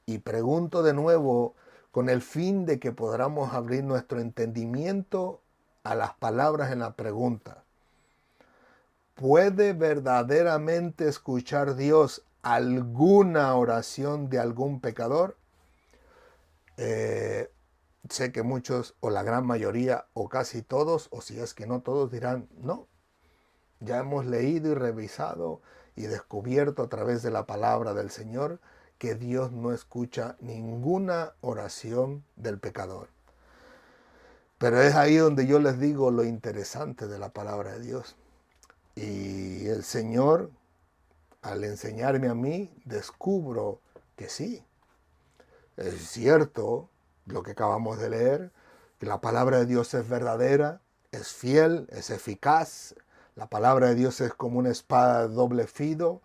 Y pregunto de nuevo con el fin de que podamos abrir nuestro entendimiento a las palabras en la pregunta. ¿Puede verdaderamente escuchar Dios alguna oración de algún pecador? Sé que muchos, o la gran mayoría, o casi todos, o si es que no todos, dirán, no. Ya hemos leído y revisado y descubierto a través de la palabra del Señor que Dios no escucha ninguna oración del pecador. Pero es ahí donde yo les digo lo interesante de la palabra de Dios. Y el Señor, al enseñarme a mí, descubro que sí. Es cierto lo que acabamos de leer, que la palabra de Dios es verdadera, es fiel, es eficaz. La palabra de Dios es como una espada de doble filo,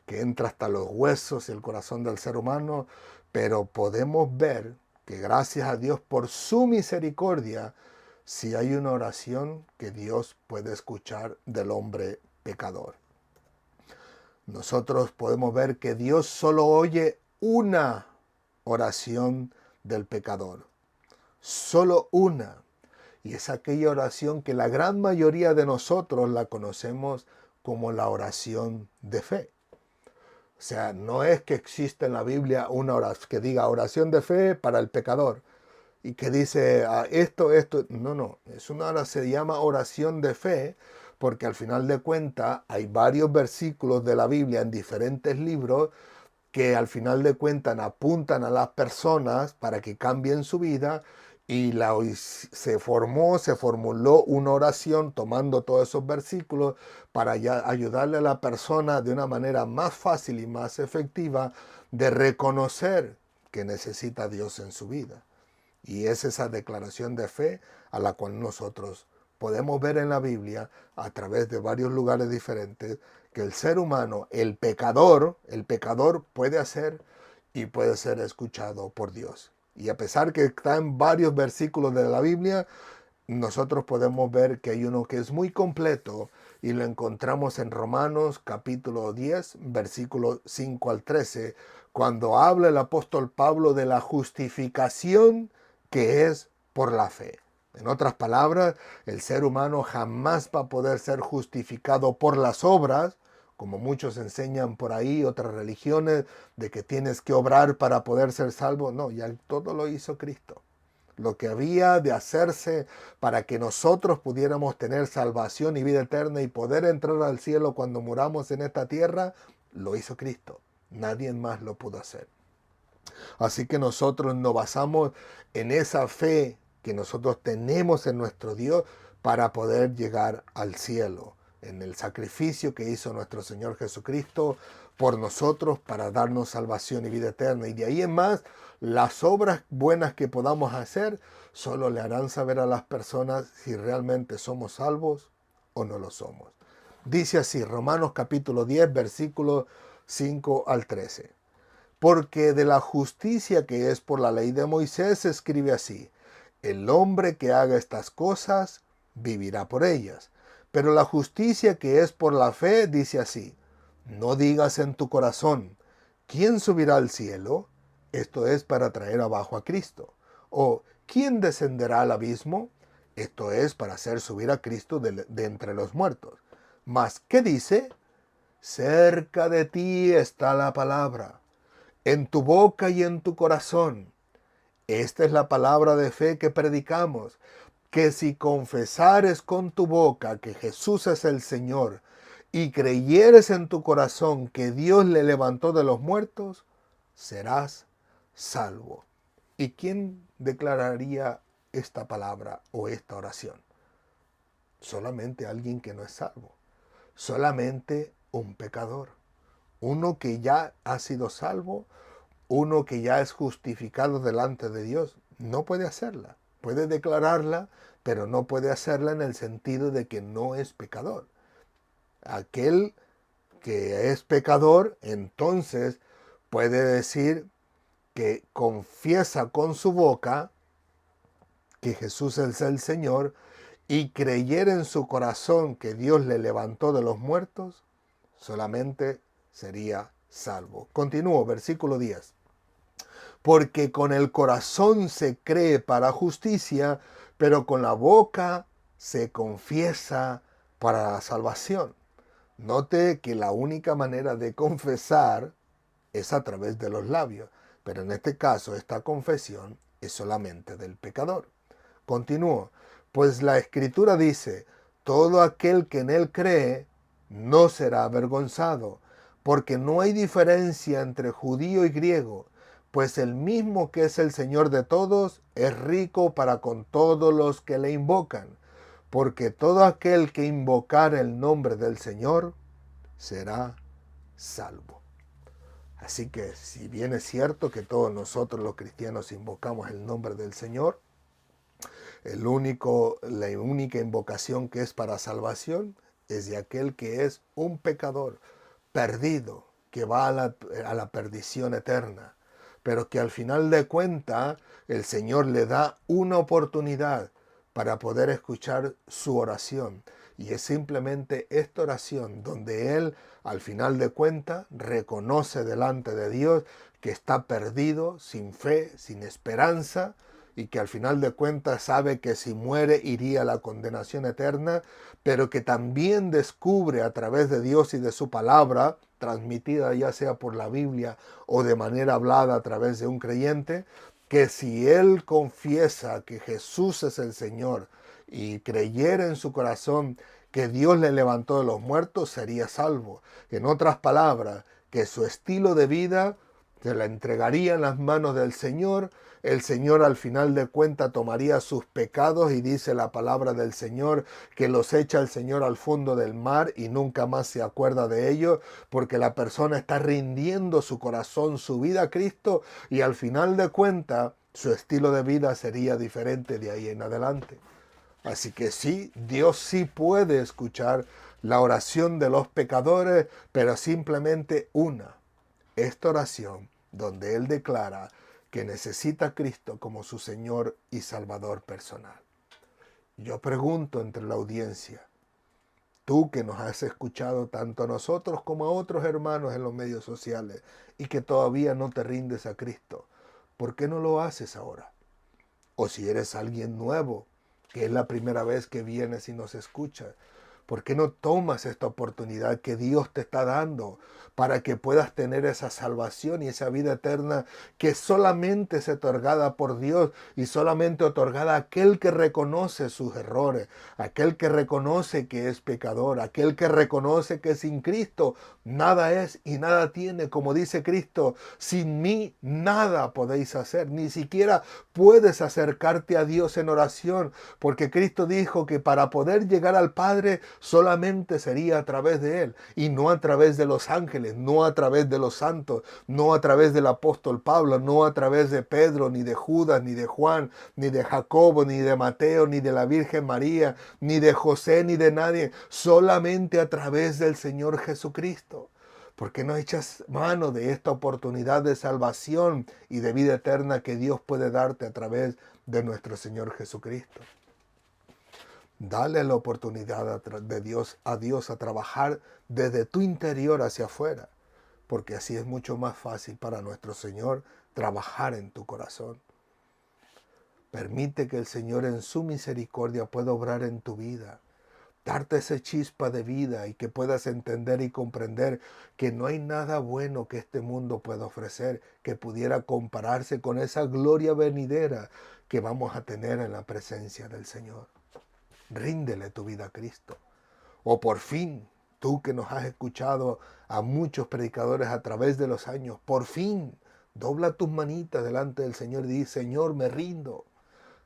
que entra hasta los huesos y el corazón del ser humano, pero podemos ver que gracias a Dios por su misericordia, si hay una oración que Dios puede escuchar del hombre pecador. Nosotros podemos ver que Dios solo oye una oración del pecador, solo una. Y es aquella oración que la gran mayoría de nosotros la conocemos como la oración de fe. O sea, no es que exista en la Biblia una oración que diga oración de fe para el pecador y que dice esto. No. Es una oración, se llama oración de fe porque al final de cuentas hay varios versículos de la Biblia en diferentes libros que al final de cuentas apuntan a las personas para que cambien su vida y se formuló una oración tomando todos esos versículos para ayudarle a la persona de una manera más fácil y más efectiva de reconocer que necesita a Dios en su vida. Y es esa declaración de fe a la cual nosotros podemos ver en la Biblia a través de varios lugares diferentes que el ser humano, el pecador puede hacer y puede ser escuchado por Dios. Y a pesar que está en varios versículos de la Biblia, nosotros podemos ver que hay uno que es muy completo y lo encontramos en Romanos capítulo 10, versículo 5 al 13, cuando habla el apóstol Pablo de la justificación que es por la fe. En otras palabras, el ser humano jamás va a poder ser justificado por las obras, como muchos enseñan por ahí, otras religiones, de que tienes que obrar para poder ser salvo. No, ya todo lo hizo Cristo. Lo que había de hacerse para que nosotros pudiéramos tener salvación y vida eterna y poder entrar al cielo cuando muramos en esta tierra, lo hizo Cristo. Nadie más lo pudo hacer. Así que nosotros nos basamos en esa fe que nosotros tenemos en nuestro Dios para poder llegar al cielo, en el sacrificio que hizo nuestro Señor Jesucristo por nosotros para darnos salvación y vida eterna. Y de ahí en más, las obras buenas que podamos hacer solo le harán saber a las personas si realmente somos salvos o no lo somos. Dice así, Romanos capítulo 10, versículos 5 al 13. Porque de la justicia que es por la ley de Moisés se escribe así: el hombre que haga estas cosas vivirá por ellas. Pero la justicia que es por la fe dice así: no digas en tu corazón, ¿quién subirá al cielo? Esto es para traer abajo a Cristo. O ¿quién descenderá al abismo? Esto es para hacer subir a Cristo de entre los muertos. Mas, ¿qué dice? Cerca de ti está la palabra, en tu boca y en tu corazón. Esta es la palabra de fe que predicamos, que si confesares con tu boca que Jesús es el Señor y creyeres en tu corazón que Dios le levantó de los muertos, serás salvo. ¿Y quién declararía esta palabra o esta oración? Solamente alguien que no es salvo, solamente un pecador, uno que ya ha sido salvo. Uno que ya es justificado delante de Dios no puede hacerla. Puede declararla, pero no puede hacerla en el sentido de que no es pecador. Aquel que es pecador, entonces puede decir que confiesa con su boca que Jesús es el Señor y creyera en su corazón que Dios le levantó de los muertos, solamente sería salvo. Continúo, versículo 10. Porque con el corazón se cree para justicia, pero con la boca se confiesa para la salvación. Note que la única manera de confesar es a través de los labios, pero en este caso esta confesión es solamente del pecador. Continúo, pues la Escritura dice, todo aquel que en él cree no será avergonzado, porque no hay diferencia entre judío y griego, pues el mismo que es el Señor de todos es rico para con todos los que le invocan, porque todo aquel que invocar el nombre del Señor será salvo. Así que si bien es cierto que todos nosotros los cristianos invocamos el nombre del Señor, la única invocación que es para salvación es de aquel que es un pecador perdido, que va a la perdición eterna, pero que al final de cuentas el Señor le da una oportunidad para poder escuchar su oración. Y es simplemente esta oración donde Él, al final de cuentas, reconoce delante de Dios que está perdido, sin fe, sin esperanza, y que al final de cuentas sabe que si muere iría a la condenación eterna, pero que también descubre a través de Dios y de su palabra, transmitida ya sea por la Biblia o de manera hablada a través de un creyente, que si él confiesa que Jesús es el Señor y creyera en su corazón que Dios le levantó de los muertos, sería salvo. En otras palabras, que su estilo de vida se la entregaría en las manos del Señor. El Señor al final de cuentas tomaría sus pecados y dice la palabra del Señor que los echa el Señor al fondo del mar y nunca más se acuerda de ellos, porque la persona está rindiendo su corazón, su vida a Cristo, y al final de cuentas su estilo de vida sería diferente de ahí en adelante. Así que sí, Dios sí puede escuchar la oración de los pecadores, pero simplemente una. Esta oración donde Él declara que necesita a Cristo como su Señor y Salvador personal. Yo pregunto entre la audiencia, tú que nos has escuchado tanto a nosotros como a otros hermanos en los medios sociales y que todavía no te rindes a Cristo, ¿por qué no lo haces ahora? O si eres alguien nuevo, que es la primera vez que vienes y nos escuchas, ¿por qué no tomas esta oportunidad que Dios te está dando para que puedas tener esa salvación y esa vida eterna que solamente es otorgada por Dios y solamente otorgada a aquel que reconoce sus errores, aquel que reconoce que es pecador, aquel que reconoce que sin Cristo nada es y nada tiene? Como dice Cristo, sin mí nada podéis hacer, ni siquiera puedes acercarte a Dios en oración, porque Cristo dijo que para poder llegar al Padre solamente sería a través de Él y no a través de los ángeles, no a través de los santos, no a través del apóstol Pablo, no a través de Pedro, ni de Judas, ni de Juan, ni de Jacobo, ni de Mateo, ni de la Virgen María, ni de José, ni de nadie, solamente a través del Señor Jesucristo. ¿Por qué no echas mano de esta oportunidad de salvación y de vida eterna que Dios puede darte a través de nuestro Señor Jesucristo? Dale la oportunidad de Dios a trabajar desde tu interior hacia afuera, porque así es mucho más fácil para nuestro Señor trabajar en tu corazón. Permite que el Señor en su misericordia pueda obrar en tu vida, darte esa chispa de vida y que puedas entender y comprender que no hay nada bueno que este mundo pueda ofrecer que pudiera compararse con esa gloria venidera que vamos a tener en la presencia del Señor. Ríndele tu vida a Cristo. O por fin, tú que nos has escuchado a muchos predicadores a través de los años, por fin, dobla tus manitas delante del Señor y di, Señor, me rindo.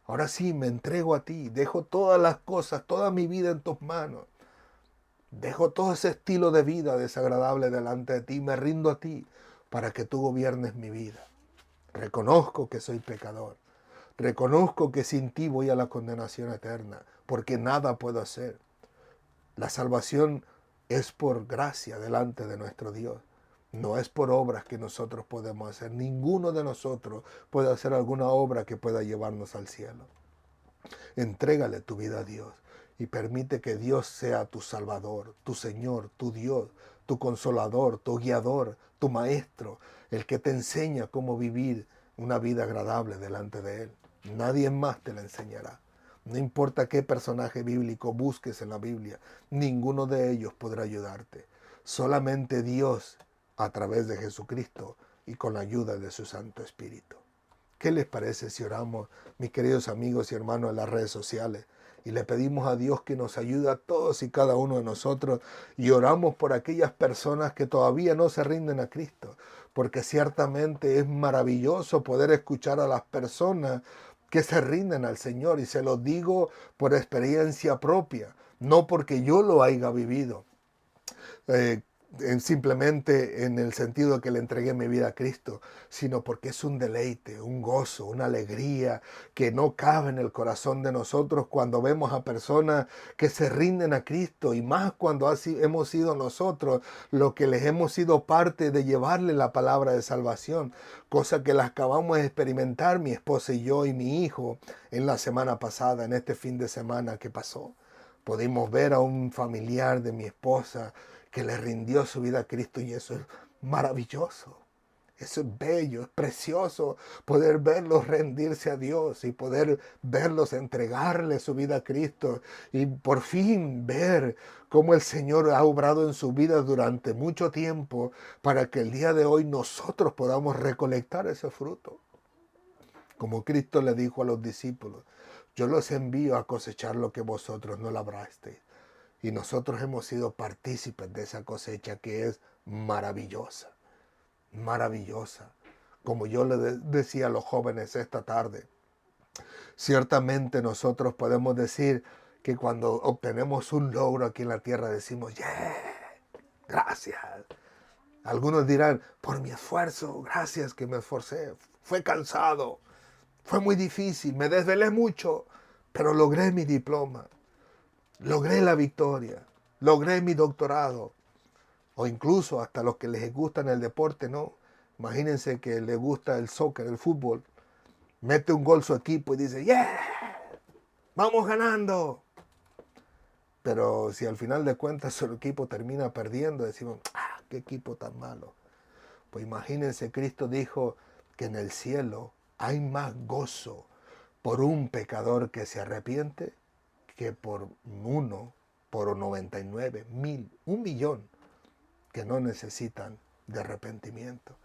Ahora sí, me entrego a ti, dejo todas las cosas, toda mi vida en tus manos. Dejo todo ese estilo de vida desagradable delante de ti, me rindo a ti para que tú gobiernes mi vida. Reconozco que soy pecador. Reconozco que sin ti voy a la condenación eterna, porque nada puedo hacer. La salvación es por gracia delante de nuestro Dios. No es por obras que nosotros podemos hacer. Ninguno de nosotros puede hacer alguna obra que pueda llevarnos al cielo. Entrégale tu vida a Dios y permite que Dios sea tu Salvador, tu Señor, tu Dios, tu Consolador, tu Guiador, tu Maestro, el que te enseña cómo vivir una vida agradable delante de Él. Nadie más te la enseñará. No importa qué personaje bíblico busques en la Biblia, ninguno de ellos podrá ayudarte. Solamente Dios a través de Jesucristo y con la ayuda de su Santo Espíritu. ¿Qué les parece si oramos, mis queridos amigos y hermanos en las redes sociales? Y le pedimos a Dios que nos ayude a todos y cada uno de nosotros y oramos por aquellas personas que todavía no se rinden a Cristo. Porque ciertamente es maravilloso poder escuchar a las personas que se rinden al Señor. Y se lo digo por experiencia propia, no porque yo lo haya vivido. Simplemente en el sentido de que le entregué mi vida a Cristo, sino porque es un deleite, un gozo, una alegría que no cabe en el corazón de nosotros cuando vemos a personas que se rinden a Cristo y más cuando hemos sido nosotros los que les hemos sido parte de llevarle la palabra de salvación, cosa que la acabamos de experimentar mi esposa y yo y mi hijo en la semana pasada, en este fin de semana que pasó. Pudimos ver a un familiar de mi esposa que le rindió su vida a Cristo y eso es maravilloso. Eso es bello, es precioso poder verlos rendirse a Dios y poder verlos entregarle su vida a Cristo y por fin ver cómo el Señor ha obrado en su vida durante mucho tiempo para que el día de hoy nosotros podamos recolectar ese fruto. Como Cristo le dijo a los discípulos, yo los envío a cosechar lo que vosotros no labrasteis. Y nosotros hemos sido partícipes de esa cosecha que es maravillosa, maravillosa. Como yo le decía a los jóvenes esta tarde, ciertamente nosotros podemos decir que cuando obtenemos un logro aquí en la tierra decimos, ¡yeah! Gracias. Algunos dirán, por mi esfuerzo, gracias que me esforcé. Fue cansado, fue muy difícil, me desvelé mucho, pero logré mi diploma. Logré la victoria, logré mi doctorado, o incluso hasta los que les gustan el deporte, ¿no? Imagínense que les gusta el soccer, el fútbol, mete un gol su equipo y dice, ¡yeah! vamos ganando. Pero si al final de cuentas su equipo termina perdiendo, decimos, qué equipo tan malo. Pues imagínense, Cristo dijo que en el cielo hay más gozo por un pecador que se arrepiente que por uno, por 99.000, 1.000.000 que no necesitan de arrepentimiento.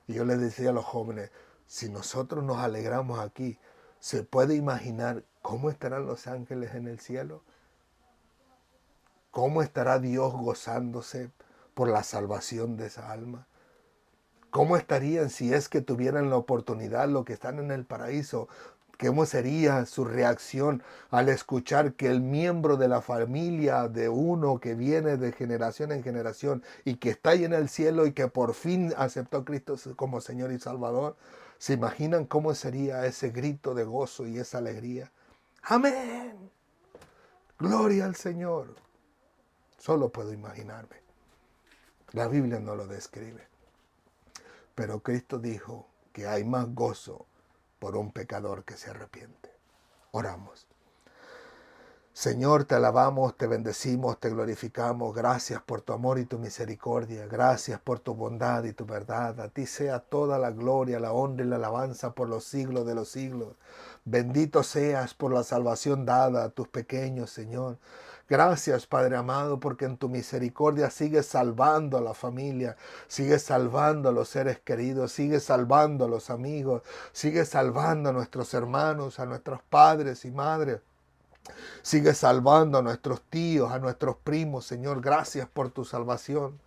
Y yo les decía a los jóvenes, si nosotros nos alegramos aquí, ¿se puede imaginar cómo estarán los ángeles en el cielo? ¿Cómo estará Dios gozándose por la salvación de esa alma? ¿Cómo estarían si es que tuvieran la oportunidad los que están en el paraíso? ¿Cómo sería su reacción al escuchar que el miembro de la familia de uno que viene de generación en generación y que está ahí en el cielo y que por fin aceptó a Cristo como Señor y Salvador? ¿Se imaginan cómo sería ese grito de gozo y esa alegría? ¡Amén! ¡Gloria al Señor! Solo puedo imaginarme. La Biblia no lo describe. Pero Cristo dijo que hay más gozo por un pecador que se arrepiente. Oramos. Señor, te alabamos, te bendecimos, te glorificamos. Gracias por tu amor y tu misericordia. Gracias por tu bondad y tu verdad. A ti sea toda la gloria, la honra y la alabanza por los siglos de los siglos. Bendito seas por la salvación dada a tus pequeños, Señor. Gracias, Padre amado, porque en tu misericordia sigues salvando a la familia, sigues salvando a los seres queridos, sigues salvando a los amigos, sigues salvando a nuestros hermanos, a nuestros padres y madres. Sigue salvando a nuestros tíos, a nuestros primos, Señor. Gracias por tu salvación.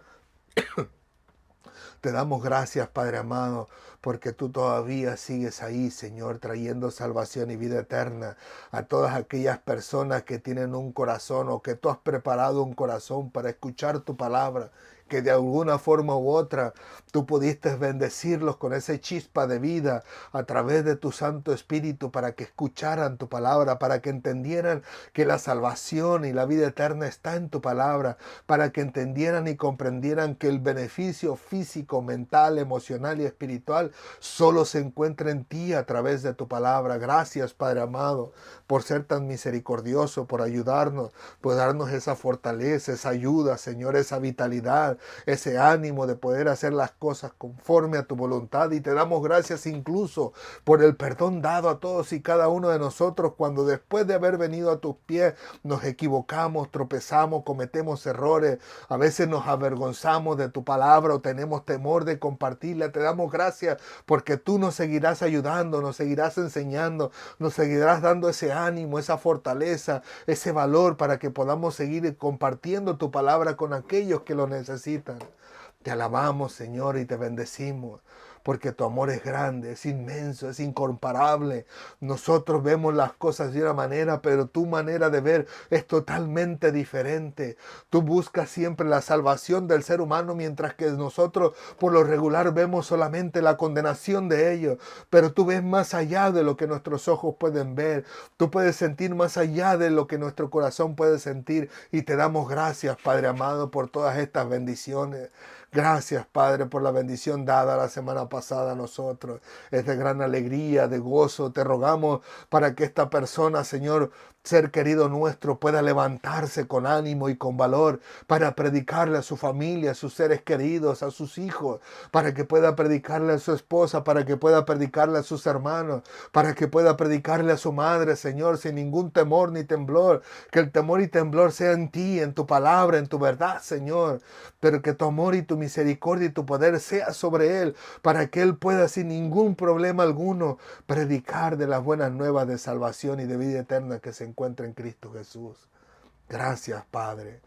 Te damos gracias, Padre amado, porque tú todavía sigues ahí, Señor, trayendo salvación y vida eterna a todas aquellas personas que tienen un corazón o que tú has preparado un corazón para escuchar tu palabra, que de alguna forma u otra tú pudiste bendecirlos con esa chispa de vida a través de tu Santo Espíritu para que escucharan tu palabra, para que entendieran que la salvación y la vida eterna está en tu palabra, para que entendieran y comprendieran que el beneficio físico, mental, emocional y espiritual solo se encuentra en ti a través de tu palabra. Gracias, Padre amado, por ser tan misericordioso, por ayudarnos, por darnos esa fortaleza, esa ayuda, Señor, esa vitalidad, ese ánimo de poder hacer las cosas conforme a tu voluntad. Y te damos gracias incluso por el perdón dado a todos y cada uno de nosotros cuando después de haber venido a tus pies nos equivocamos, tropezamos, cometemos errores, a veces nos avergonzamos de tu palabra o tenemos temor de compartirla. Te damos gracias porque tú nos seguirás ayudando, nos seguirás enseñando, nos seguirás dando ese ánimo, esa fortaleza, ese valor para que podamos seguir compartiendo tu palabra con aquellos que lo necesitan. Te alabamos, Señor, y te bendecimos, porque tu amor es grande, es inmenso, es incomparable. Nosotros vemos las cosas de una manera, pero tu manera de ver es totalmente diferente. Tú buscas siempre la salvación del ser humano, mientras que nosotros por lo regular vemos solamente la condenación de ellos. Pero tú ves más allá de lo que nuestros ojos pueden ver. Tú puedes sentir más allá de lo que nuestro corazón puede sentir. Y te damos gracias, Padre amado, por todas estas bendiciones. Gracias, Padre, por la bendición dada la semana pasada a nosotros. Es de gran alegría, de gozo. Te rogamos para que esta persona, Señor, ser querido nuestro, pueda levantarse con ánimo y con valor para predicarle a su familia, a sus seres queridos, a sus hijos, para que pueda predicarle a su esposa, para que pueda predicarle a sus hermanos, para que pueda predicarle a su madre, Señor, sin ningún temor ni temblor. Que el temor y temblor sea en ti, en tu palabra, en tu verdad, Señor, pero que tu amor y tu misericordia y tu poder sea sobre él, para que él pueda sin ningún problema alguno predicar de las buenas nuevas de salvación y de vida eterna que se encuentra en Cristo Jesús. Gracias, Padre.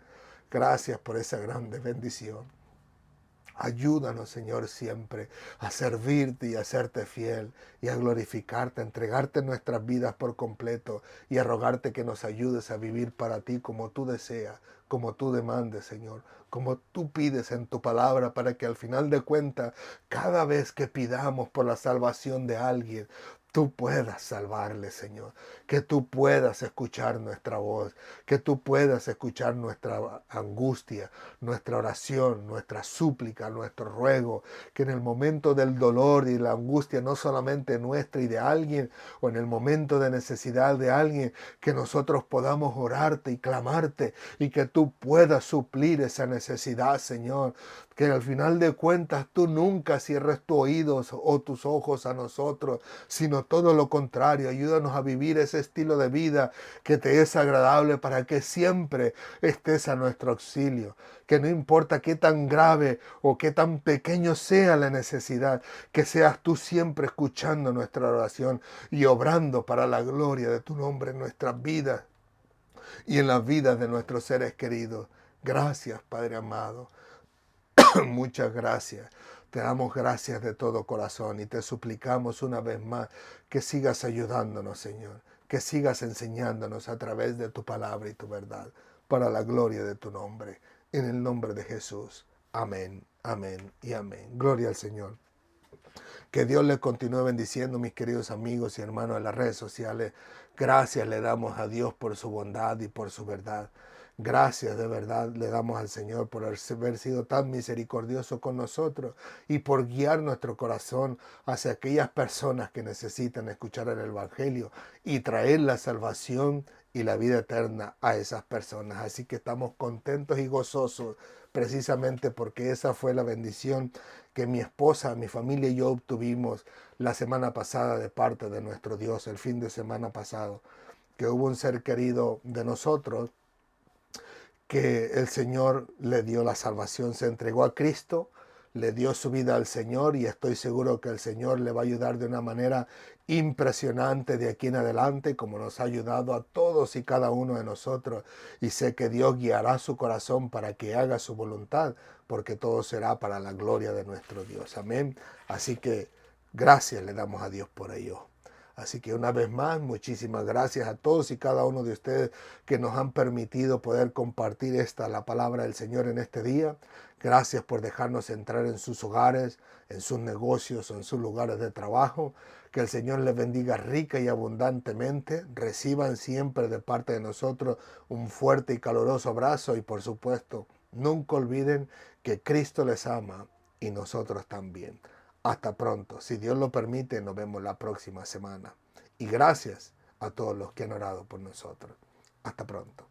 Gracias por esa grande bendición. Ayúdanos, Señor, siempre a servirte y a serte fiel y a glorificarte, a entregarte nuestras vidas por completo y a rogarte que nos ayudes a vivir para ti como tú deseas, como tú demandes, Señor, como tú pides en tu palabra, para que al final de cuentas, cada vez que pidamos por la salvación de alguien, tú puedas salvarle, Señor, que tú puedas escuchar nuestra voz, que tú puedas escuchar nuestra angustia, nuestra oración, nuestra súplica, nuestro ruego, que en el momento del dolor y la angustia, no solamente nuestra y de alguien, o en el momento de necesidad de alguien, que nosotros podamos orarte y clamarte y que tú puedas suplir esa necesidad, Señor, que al final de cuentas tú nunca cierres tus oídos o tus ojos a nosotros, sino todo lo contrario. Ayúdanos a vivir ese estilo de vida que te es agradable para que siempre estés a nuestro auxilio. Que no importa qué tan grave o qué tan pequeño sea la necesidad, que seas tú siempre escuchando nuestra oración y obrando para la gloria de tu nombre en nuestras vidas y en las vidas de nuestros seres queridos. Gracias, Padre amado. Muchas gracias. Te damos gracias de todo corazón y te suplicamos una vez más que sigas ayudándonos, Señor, que sigas enseñándonos a través de tu palabra y tu verdad, para la gloria de tu nombre. En el nombre de Jesús. Amén, amén y amén. Gloria al Señor. Que Dios les continúe bendiciendo, mis queridos amigos y hermanos de las redes sociales. Gracias le damos a Dios por su bondad y por su verdad. Gracias de verdad le damos al Señor por haber sido tan misericordioso con nosotros y por guiar nuestro corazón hacia aquellas personas que necesitan escuchar el Evangelio y traer la salvación y la vida eterna a esas personas. Así que estamos contentos y gozosos precisamente porque esa fue la bendición que mi esposa, mi familia y yo obtuvimos la semana pasada de parte de nuestro Dios, el fin de semana pasado, que hubo un ser querido de nosotros que el Señor le dio la salvación, se entregó a Cristo, le dio su vida al Señor y estoy seguro que el Señor le va a ayudar de una manera impresionante de aquí en adelante, como nos ha ayudado a todos y cada uno de nosotros. Y sé que Dios guiará su corazón para que haga su voluntad, porque todo será para la gloria de nuestro Dios. Amén. Así que gracias le damos a Dios por ello. Así que una vez más, muchísimas gracias a todos y cada uno de ustedes que nos han permitido poder compartir la palabra del Señor en este día. Gracias por dejarnos entrar en sus hogares, en sus negocios o en sus lugares de trabajo. Que el Señor les bendiga rica y abundantemente. Reciban siempre de parte de nosotros un fuerte y caluroso abrazo y por supuesto, nunca olviden que Cristo les ama y nosotros también. Hasta pronto. Si Dios lo permite, nos vemos la próxima semana. Y gracias a todos los que han orado por nosotros. Hasta pronto.